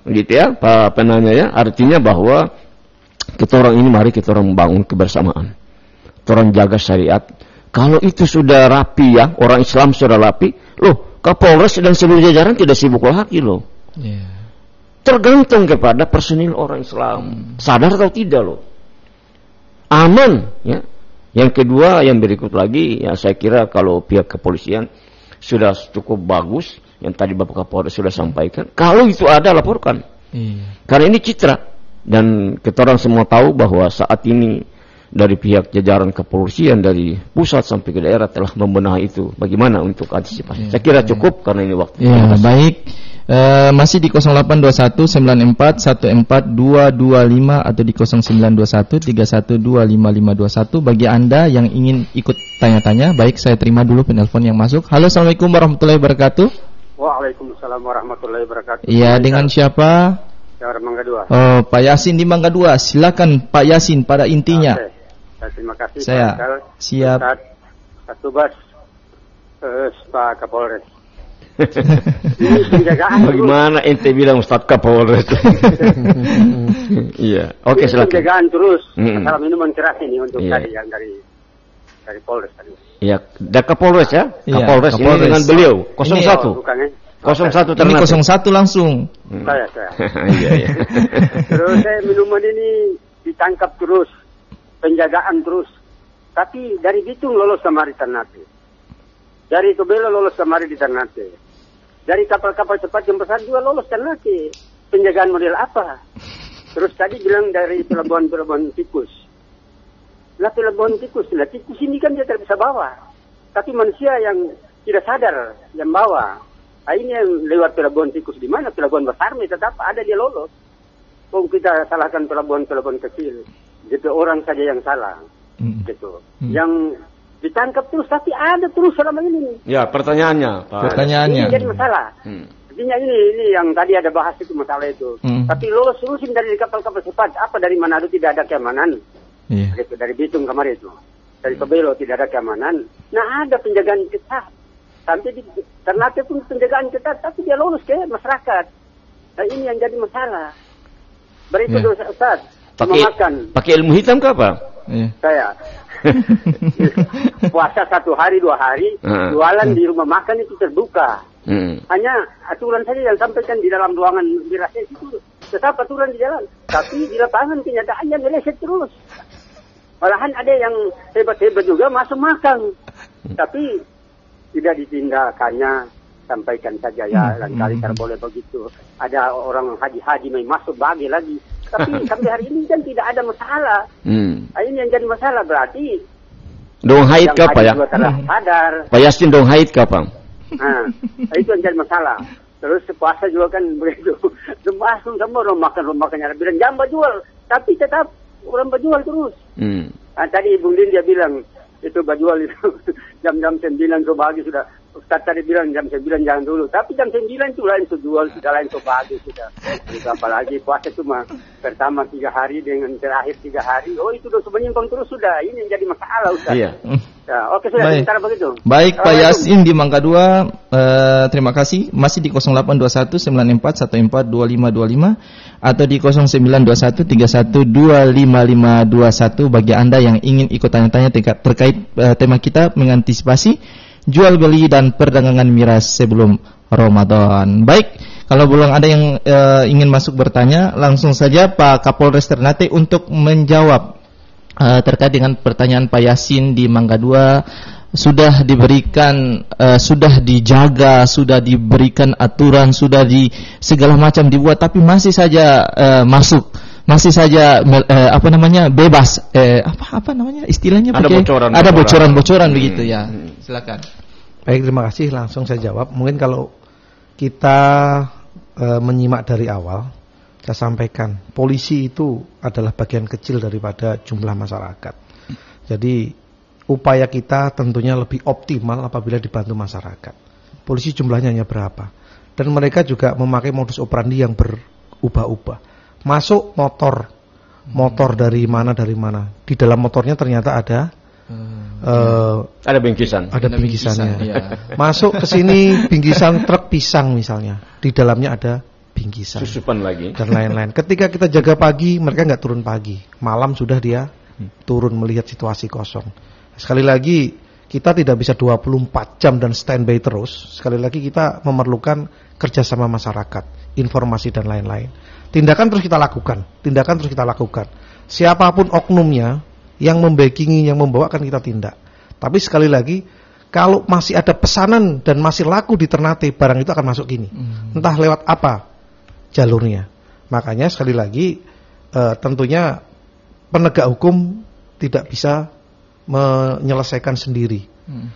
Begitu ya, Pak penanya ya. Artinya bahwa kita orang ini, mari kita orang membangun kebersamaan. Kita orang jaga syariat. Kalau itu sudah rapi ya, orang Islam sudah rapi, loh, Kapolres dan seluruh jajaran tidak sibuk lagi loh. Yeah. Tergantung kepada personil orang Islam. Sadar atau tidak loh. Aman ya. Yang kedua, yang berikut lagi, ya saya kira kalau pihak kepolisian sudah cukup bagus, yang tadi Bapak Kapolres sudah sampaikan. Kalau itu ada, laporkan. Karena ini citra. Dan kita orang semua tahu bahwa saat ini dari pihak jajaran kepolisian dari pusat sampai ke daerah telah membenahi itu. Bagaimana untuk antisipasi? Saya kira cukup karena ini waktu.
Ya, baik. Masih di 0821941425 atau di 092131255521. Bagi Anda yang ingin ikut tanya-tanya, baik, saya terima dulu penelpon yang masuk. Halo, assalamualaikum warahmatullahi wabarakatuh.
Waalaikumsalam warahmatullahi wabarakatuh.
Iya, dengan siapa?
Jawara Mangga 2.
Oh, Pak Yasin di Mangga 2. Silakan Pak Yasin pada intinya.
Oke. Terima kasih.
Saya siap.
Pak Tubas, Pak Kapolres. Ini penjagaan.
Bagaimana ente bilang Ustaz Kapolres? Iya. Oke, silakan.
Penjagaan terus. Masalah minuman keras ini untuk tadi yang dari Polres tadi.
Iya, dari Kapolres ya.
Iya,
Kapolres ini dengan beliau 01.
Bukan ya?
01
Ini 01 langsung.
Saya.
Iya.
Terus minuman ini ditangkap terus, penjagaan terus. Tapi dari Bitung lolos kemari Ternate. Dari Tobelo lolos kemari di Ternate. Dari kapal-kapal cepat yang besar juga lolos Ternate. Penjagaan model apa? Terus tadi bilang dari pelabuhan tikus. Lah pelabuhan tikus ini kan dia tidak bisa bawa. Tapi manusia yang tidak sadar yang bawa. Nah, ini yang lewat pelabuhan tikus di mana? Pelabuhan besar tetap ada dia lolos. Kok kita salahkan pelabuhan kecil? Jadi orang saja yang salah. Gitu. Yang ditangkap terus tapi ada terus selama ini.
Ya, pertanyaannya, Pak.
Ini jadi masalah. Artinya ini yang tadi ada bahas itu masalah itu. Tapi lolos terusin dari kapal-kapal cepat. Apa dari Manado tidak ada keamanan? Gitu, dari Bitung kemarin itu. Dari Tobelo tidak ada keamanan. Nah, ada penjagaan ketat. Sampai di Ternate pun penjagaan ketat, tapi dia lolos ke masyarakat. Nah, ini yang jadi masalah. Berikut Ustaz,
pakai ilmu hitam ke apa?
Saya puasa 1 hari 2 hari, jualan di rumah makan itu terbuka. Hanya aturan saja yang sampaikan di dalam ruangan dirasa itu tetap aturan di jalan, tapi di lapangan kenyataannya meleset terus. Malahan ada yang hebat-hebat juga masuk makan, tapi tidak ditindakannya, sampaikan saja ya, dan kali boleh begitu. Ada orang haji-haji main masuk bagi lagi, tapi sampai hari ini kan tidak ada masalah. Nah, ini yang jadi masalah berarti.
Dong haid ke apa ya?
Sadar.
Pak Yasin dong haid ke apa?
Nah, itu yang jadi masalah. Terus puasa juga kan begitu. Langsung semua orang makannya bilang jangan berjual, tapi tetap orang berjual terus. Nah, tadi Ibu Lin dia bilang itu berjual itu jam-jam 9 so pagi sudah. Ustaz tadi bilang jam 9 jangan dulu, tapi jam 9 itu lain so jual, sudah lain so pagi sudah. Itu apalagi puasa cuma pertama 3 hari dengan terakhir 3 hari. Oh, itu udah menyimpang terus sudah. Ini yang jadi masalah Ustaz.
Iya.
Ya, oke sudah
Baik.
sementara begitu.
Baik Pak
Assalamualaikum.
Yasin di Mangga 2, terima kasih. Masih di 0821 94 14 2525 atau di 0921 31 25521 bagi Anda yang ingin ikut tanya-tanya terkait tema kita mengantisipasi jual beli dan perdagangan miras sebelum Ramadan. Baik, kalau belum ada yang ingin masuk bertanya, langsung saja Pak Kapolres Ternate untuk menjawab terkait dengan pertanyaan Pak Yasin di Mangga 2. Sudah diberikan, sudah dijaga, sudah diberikan aturan, sudah di segala macam dibuat, tapi masih saja masuk, masih saja bebas, apa namanya istilahnya? Ada bocoran begitu ya. Silakan.
Baik, terima kasih. Langsung saya jawab. Mungkin kalau kita menyimak dari awal, saya sampaikan, polisi itu adalah bagian kecil daripada jumlah masyarakat. Jadi upaya kita tentunya lebih optimal apabila dibantu masyarakat. Polisi jumlahnya hanya berapa? Dan mereka juga memakai modus operandi yang berubah-ubah. Masuk motor dari mana. Di dalam motornya ternyata ada
bingkisan.
Ada bingkisannya.
Ya.
Masuk ke sini bingkisan truk pisang misalnya. Di dalamnya ada bingkisan.
Susupan lagi.
Dan lain-lain. Ketika kita jaga pagi, mereka nggak turun pagi. Malam sudah dia turun melihat situasi kosong. Sekali lagi, kita tidak bisa 24 jam dan standby terus. Sekali lagi kita memerlukan kerjasama masyarakat, informasi dan lain-lain. Tindakan terus kita lakukan. Siapapun oknumnya yang membackingi, yang membawa akan kita tindak. Tapi sekali lagi, kalau masih ada pesanan dan masih laku di Ternate, barang itu akan masuk gini. Entah lewat apa jalurnya. Makanya sekali lagi, tentunya penegak hukum tidak bisa menyelesaikan sendiri.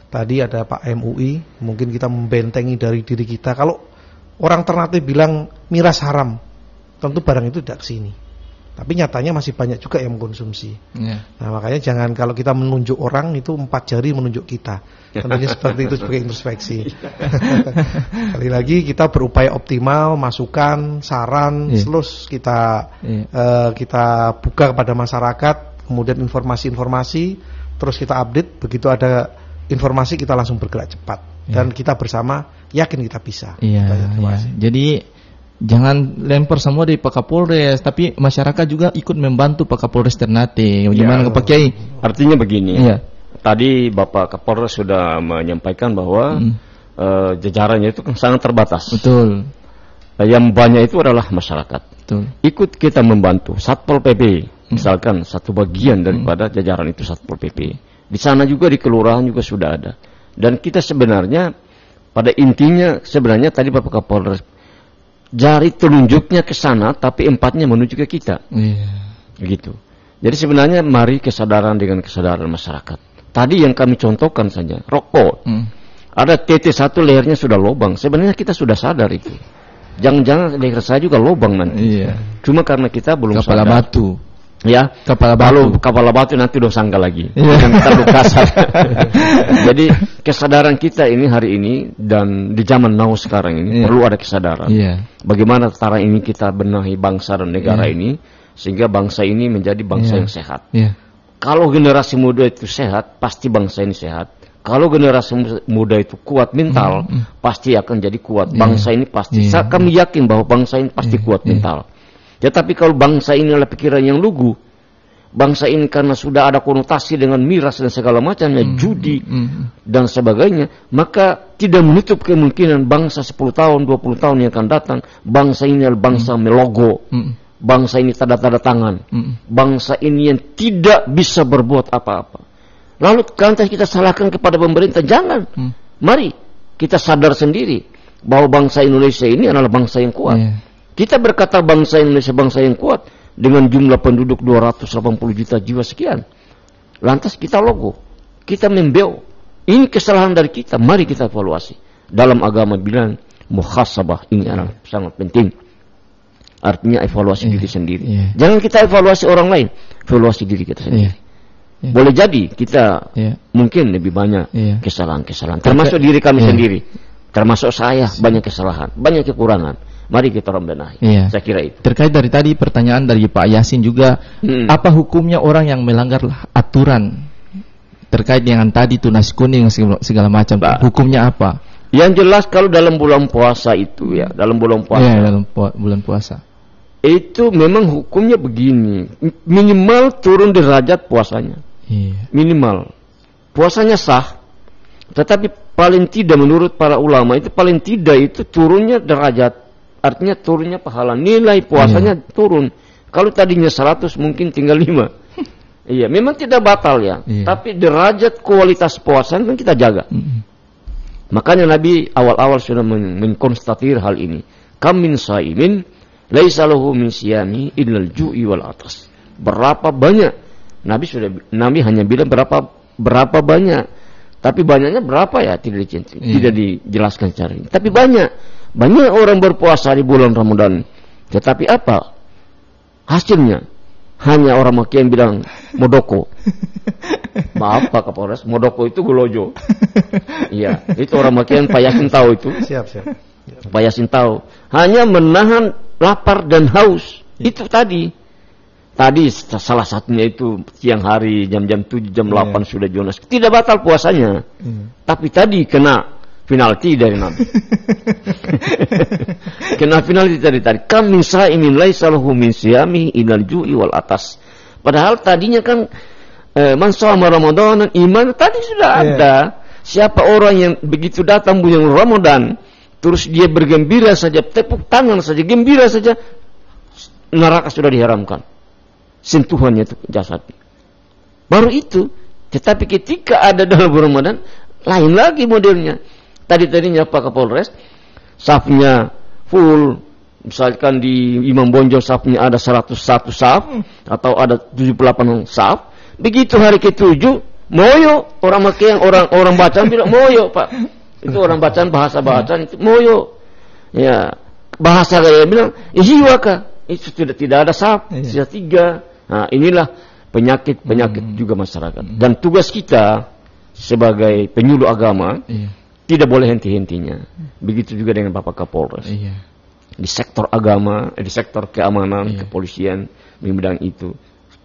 Tadi ada Pak MUI, mungkin kita membentengi dari diri kita. Kalau orang Ternate bilang miras haram, tentu barang itu tidak ke sini. Tapi nyatanya masih banyak juga yang mengkonsumsi. Nah, makanya jangan kalau kita menunjuk orang itu 4 jari menunjuk kita. Tentunya seperti itu sebagai introspeksi. Kali lagi kita berupaya optimal, masukan, saran, terus kita buka kepada masyarakat, kemudian informasi-informasi, terus kita update. Begitu ada informasi kita langsung bergerak cepat. Dan kita bersama yakin kita bisa.
Jadi jangan lempar semua dari Pak Kapolres, tapi masyarakat juga ikut membantu Pak Kapolres Ternate. Gimana Pak Kiai?
Artinya begini. Tadi Bapak Kapolres sudah menyampaikan bahwa jajarannya itu kan sangat terbatas.
Betul.
Yang banyak itu adalah masyarakat.
Betul.
Ikut kita membantu. Satpol PP, misalkan satu bagian daripada jajaran itu Satpol PP. Di sana juga di kelurahan juga sudah ada. Dan kita sebenarnya pada intinya sebenarnya tadi Bapak Kapolres jari telunjuknya ke sana, tapi empatnya menuju ke kita. Gitu. Jadi sebenarnya mari kesadaran dengan kesadaran masyarakat. Tadi yang kami contohkan saja, rokok. Ada TT1 lehernya sudah lobang. Sebenarnya kita sudah sadar itu. Jangan-jangan leher saya juga lobang nanti. Cuma karena kita belum
Kepala
sadar.
batu.
Ya, kalau kepala batu nanti udah sangka lagi. Kita luka. Jadi kesadaran kita ini hari ini dan di zaman now sekarang ini perlu ada kesadaran. Bagaimana cara ini kita benahi bangsa dan negara ini sehingga bangsa ini menjadi bangsa yang sehat. Kalau generasi muda itu sehat, pasti bangsa ini sehat. Kalau generasi muda itu kuat mental, pasti akan jadi kuat. Bangsa ini pasti. Kami yakin bahwa bangsa ini pasti kuat mental. Ya, tapi kalau bangsa ini adalah pikiran yang lugu, bangsa ini karena sudah ada konotasi dengan miras dan segala macamnya, judi dan sebagainya, maka tidak menutup kemungkinan bangsa 10 tahun, 20 tahun yang akan datang, bangsa ini adalah bangsa melogo, bangsa ini tanda-tanda tangan, bangsa ini yang tidak bisa berbuat apa-apa. Lalu lantas kita salahkan kepada pemerintah, jangan. Mari kita sadar sendiri bahwa bangsa Indonesia ini adalah bangsa yang kuat. Kita berkata bangsa Indonesia bangsa yang kuat dengan jumlah penduduk 280 juta jiwa sekian. Lantas kita logo, kita membeo. Ini kesalahan dari kita, mari kita evaluasi. Dalam agama bilang muhasabah ini adalah sangat penting. Artinya evaluasi diri sendiri. Jangan kita evaluasi orang lain, evaluasi diri kita sendiri. Boleh jadi kita mungkin lebih banyak kesalahan-kesalahan, termasuk diri kami sendiri, termasuk saya banyak kesalahan, banyak kekurangan. Mari kita benahi. Saya kira itu.
Terkait dari tadi pertanyaan dari Pak Yasin juga, apa hukumnya orang yang melanggar aturan terkait dengan tadi tuh nasi kuning segala macam, hukumnya apa?
Yang jelas kalau dalam bulan puasa itu ya, dalam bulan puasa.
Ya, dalam bulan puasa.
Itu memang hukumnya begini, minimal turun derajat puasanya.
Iya.
Minimal. Puasanya sah, tetapi paling tidak menurut para ulama itu paling tidak itu turunnya derajat, artinya turunnya pahala, nilai puasanya turun. Kalau tadinya 100 mungkin tinggal 5. Iya, memang tidak batal ya, tapi derajat kualitas puasa kan kita jaga. Makanya Nabi awal-awal sudah mengkonstatir hal ini. Kam min shaimin laisa lahu min siyami illal ju'i wal atas. Berapa banyak? Nabi hanya bilang berapa banyak. Tapi banyaknya berapa ya tidak dijelaskan secara ini. Tapi banyak orang berpuasa di bulan Ramadan. Tetapi apa hasilnya? Hanya orang Maki yang bilang modoko. Maaf Pak Kapolres, modoko itu golojo. Iya, itu orang Maki yang Pak Yasin tahu itu.
Siap.
Pak Yasin tahu. Hanya menahan lapar dan haus. Itu tadi salah satunya itu siang hari jam-jam 7 jam 8 sudah Jonas. Tidak batal puasanya. Tapi tadi kena penalti dari Nabi. Kena penalti dari tadi. Kam min sa'imin laisa lahu min siyami ilal ju'i wal atas. Padahal tadinya kan man shoma Ramadan iman tadi sudah ada. Siapa orang yang begitu datang bulan Ramadan terus dia bergembira saja, tepuk tangan saja, gembira saja, neraka sudah diharamkan. Sentuhannya itu jasadnya. Baru itu. Tetapi ketika ada dalam bulan Ramadan lain lagi modelnya. Tadinya Pak Kapolres safnya full, misalkan di Imam Bonjol safnya ada 101 saf atau ada 78 saf. Begitu hari ke-7 moyo, orang Mekah orang bacaan bilang moyo Pak. Itu orang bacaan bahasa itu moyo. Ya, bahasa kayak bilang hiwaka. Itu tidak ada saf, sudah 3. Nah, inilah penyakit juga masyarakat. Dan tugas kita sebagai penyuluh agama tidak boleh henti-hentinya. Begitu juga dengan Bapak Kapolres. Di sektor agama, di sektor keamanan, kepolisian, di bidang itu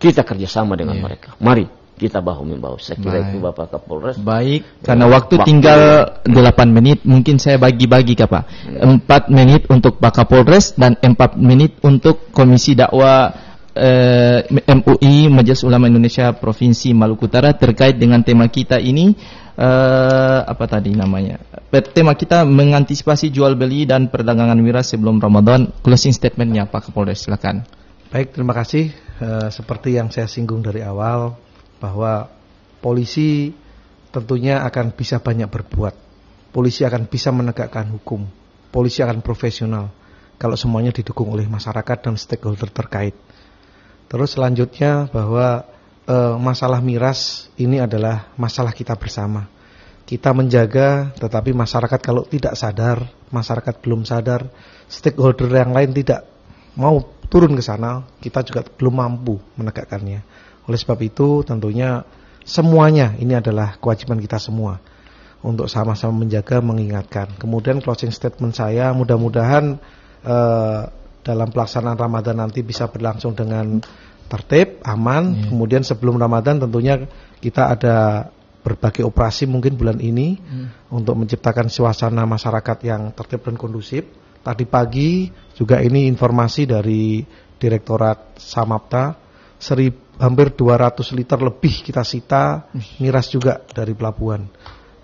kita kerjasama dengan mereka. Mari kita bahu-membahu. Saya kira itu Bapak Kapolres.
Baik, karena waktu tinggal 8 menit, mungkin saya bagi-bagi Pak. 4 menit untuk Pak Kapolres dan 4 menit untuk Komisi Dakwah MUI Majelis Ulama Indonesia Provinsi Maluku Utara terkait dengan tema kita ini. Apa tadi namanya? Tema kita mengantisipasi jual beli dan perdagangan miras sebelum Ramadan. Closing statementnya Pak Kapolres, silakan.
Baik, terima kasih. Seperti yang saya singgung dari awal bahwa polisi tentunya akan bisa banyak berbuat. Polisi akan bisa menegakkan hukum. Polisi akan profesional kalau semuanya didukung oleh masyarakat dan stakeholder terkait. Terus selanjutnya bahwa masalah miras ini adalah masalah kita bersama. Kita menjaga, tetapi masyarakat kalau tidak sadar, masyarakat belum sadar, stakeholder yang lain tidak mau turun ke sana, kita juga belum mampu menegakkannya. Oleh sebab itu tentunya semuanya ini adalah kewajiban kita semua untuk sama-sama menjaga, mengingatkan. Kemudian closing statement saya, mudah-mudahan dalam pelaksanaan Ramadan nanti bisa berlangsung dengan tertib, aman. Kemudian sebelum Ramadan tentunya kita ada berbagai operasi mungkin bulan ini untuk menciptakan suasana masyarakat yang tertib dan kondusif. Tadi pagi juga ini informasi dari Direktorat Samapta, hampir 200 liter lebih kita sita miras juga dari pelabuhan.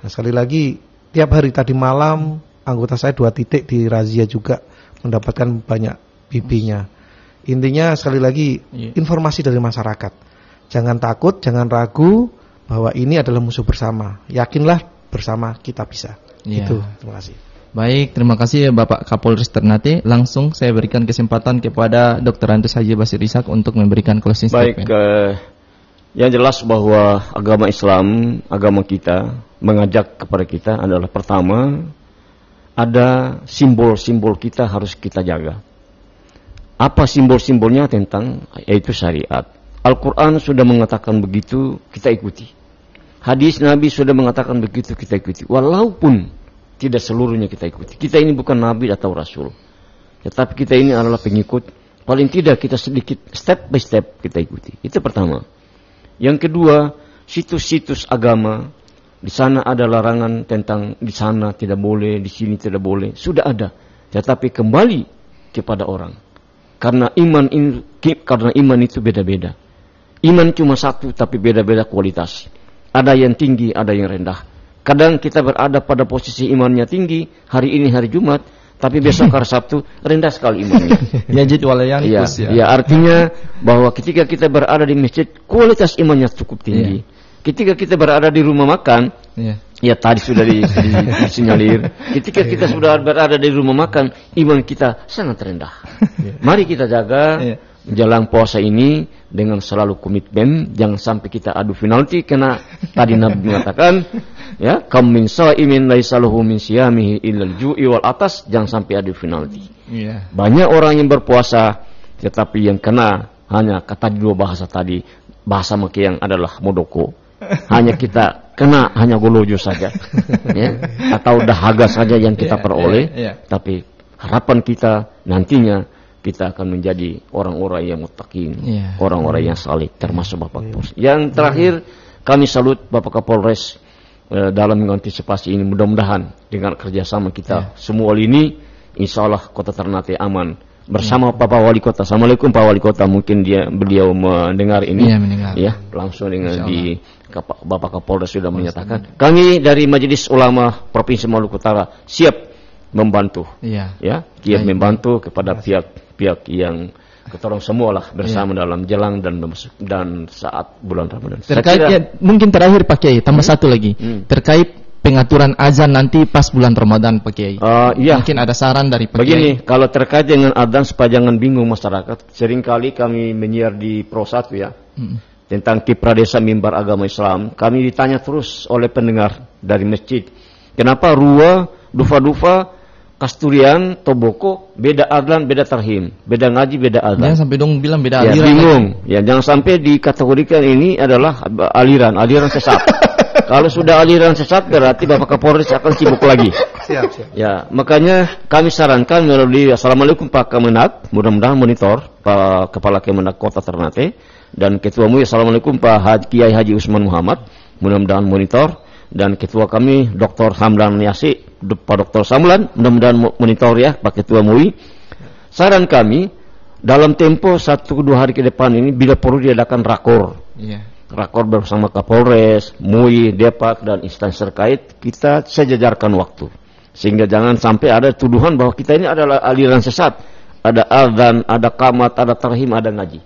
Nah, sekali lagi tiap hari tadi malam anggota saya 2 titik di razia juga mendapatkan banyak BB-nya. Intinya sekali lagi informasi dari masyarakat. Jangan takut, jangan ragu bahwa ini adalah musuh bersama. Yakinlah bersama kita bisa. Itu. Terima kasih.
Baik, terima kasih Bapak Kapolres Ternate. Langsung saya berikan kesempatan kepada Dr. Andes Haji Basir Ishak untuk memberikan closing statement.
Baik, yang jelas bahwa agama Islam, agama kita mengajak kepada kita adalah pertama, ada simbol-simbol kita harus kita jaga. Apa simbol-simbolnya tentang yaitu syariat. Al-Quran sudah mengatakan begitu, kita ikuti. Hadis Nabi sudah mengatakan begitu, kita ikuti. Walaupun tidak seluruhnya kita ikuti. Kita ini bukan Nabi atau Rasul, tetapi kita ini adalah pengikut. Paling tidak kita sedikit step by step kita ikuti. Itu pertama. Yang kedua, situs-situs agama, di sana ada larangan tentang di sana tidak boleh, di sini tidak boleh, sudah ada. Tetapi kembali kepada orang. Karena iman itu beda-beda. Iman cuma satu tapi beda-beda kualitas. Ada yang tinggi, ada yang rendah. Kadang kita berada pada posisi imannya tinggi, hari ini hari Jumat, tapi besok hari Sabtu rendah sekali imannya. Ya, artinya bahwa ketika kita berada di masjid, kualitas imannya cukup tinggi. Ketika kita berada di rumah makan, ya tadi sudah disinyalir. Ketika kita sudah berada di rumah makan, iman kita sangat rendah. Mari kita jaga menjelang puasa ini dengan selalu komitmen, jangan sampai kita adu penalti, karena tadi Nabi mengatakan, ya, kam min shaimin laisa lahu min siyamihi illal ju'i wal atas, jangan sampai adu penalti. Banyak orang yang berpuasa tetapi yang kena hanya kata dua bahasa tadi, bahasa Makian adalah modoko. Hanya kita kena hanya golojo saja, ya, atau dahaga saja yang kita peroleh. Tapi harapan kita nantinya kita akan menjadi orang-orang yang muttaqin, orang-orang yang saleh, termasuk Bapak Kapolres. Yang terakhir, kami salut Bapak Kapolres dalam mengantisipasi ini. Mudah-mudahan dengan kerjasama kita semua ini, insya Allah Kota Ternate aman. Bersama Bapak Wali Kota. Assalamualaikum Pak Wali Kota. Mungkin beliau mendengar ini, ya, langsung dengan Bapak Kapolres sudah menyatakan. Kami dari Majelis Ulama Provinsi Maluku Utara siap membantu, ya, siap membantu kepada pihak yang ketorong semua lah bersama dalam jelang dan saat bulan Ramadan.
Terkait mungkin terakhir Pak Kiai, tambah satu lagi terkait pengaturan azan nanti pas bulan Ramadan Pak Kiai. Mungkin ada saran dari Pak Kiai.
Begini, kalau terkait dengan azan supaya jangan bingung masyarakat, seringkali kami menyiar di Pro 1 ya. Tentang kiprah desa mimbar agama Islam, kami ditanya terus oleh pendengar dari masjid, kenapa Rua, Dufa, Kasturian, Toboko, beda azan, beda tarhim, beda ngaji, beda azan.
Jangan sampai dong bilang beda aliran.
Bingung. Ya, jangan sampai dikategorikan ini adalah aliran sesat. Kalau sudah aliran sesat berarti Bapak Kapolres akan sibuk lagi. Siap. Ya, makanya kami sarankan melalui Assalamualaikum Pak Kemenak, mudah-mudahan monitor Pak Kepala Kemenak Kota Ternate dan Ketua MUI. Assalamualaikum Pak Kiai Haji Usman Muhammad, mudah-mudahan monitor. Dan ketua kami Dr. Hamdan Yasi, Pak Dr. Samlan, mudah-mudahan monitor ya Pak Ketua MUI. Saran kami dalam tempo 1-2 hari ke depan ini bila perlu diadakan rakor. Rakor bersama Kapolres, MUI, Depak dan instansi terkait, kita sejajarkan waktu. Sehingga jangan sampai ada tuduhan bahwa kita ini adalah aliran sesat. Ada azan, ada qamat, ada tarhim, ada ngaji.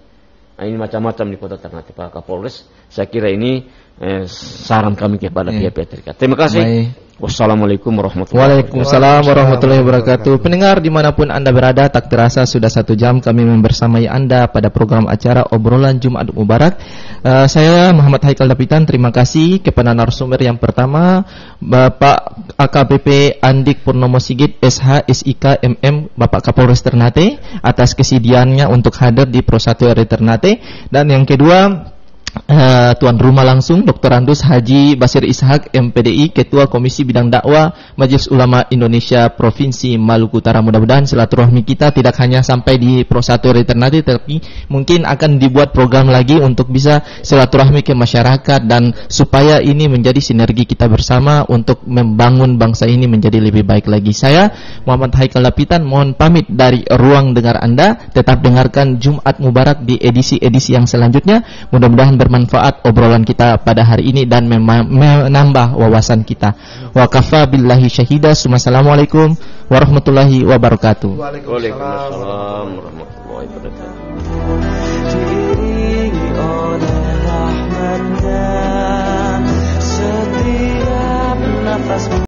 Nah, ini macam-macam di Kota Ternate Pak Kapolres. Saya kira ini saran kami kepada pihak-pihak terkait. Terima kasih. Wassalamualaikum warahmatullahi wabarakatuh.
Waalaikumsalam warahmatullahi wabarakatuh. Pendengar dimanapun Anda berada, tak terasa sudah 1 jam kami membersamai Anda pada program acara Obrolan Jumat Mubarak. Saya Muhammad Haikal Dapitan. Terima kasih kepada narasumber yang pertama, Bapak AKBP Andik Purnomo Sigit SH SIK MM, Bapak Kapolres Ternate, atas kesediaannya untuk hadir di Pro 1 RI Ternate. Dan yang kedua, tuan rumah langsung Dr. Andus Haji Basir Ishak MPDI, Ketua Komisi Bidang Dakwah Majelis Ulama Indonesia Provinsi Maluku Utara. Mudah-mudahan silaturahmi kita tidak hanya sampai di Pro 1 RI Ternate, tapi mungkin akan dibuat program lagi untuk bisa silaturahmi ke masyarakat dan supaya ini menjadi sinergi kita bersama untuk membangun bangsa ini menjadi lebih baik lagi. Saya Muhammad Haikal Lapitan mohon pamit dari ruang dengar Anda. Tetap dengarkan Jumat Mubarak di edisi-edisi yang selanjutnya. Mudah-mudahan bermanfaat obrolan kita pada hari ini dan menambah wawasan kita. Wa kafa billahi syahida. Assalamualaikum warahmatullahi wabarakatuh.
Waalaikumsalam warahmatullahi wabarakatuh.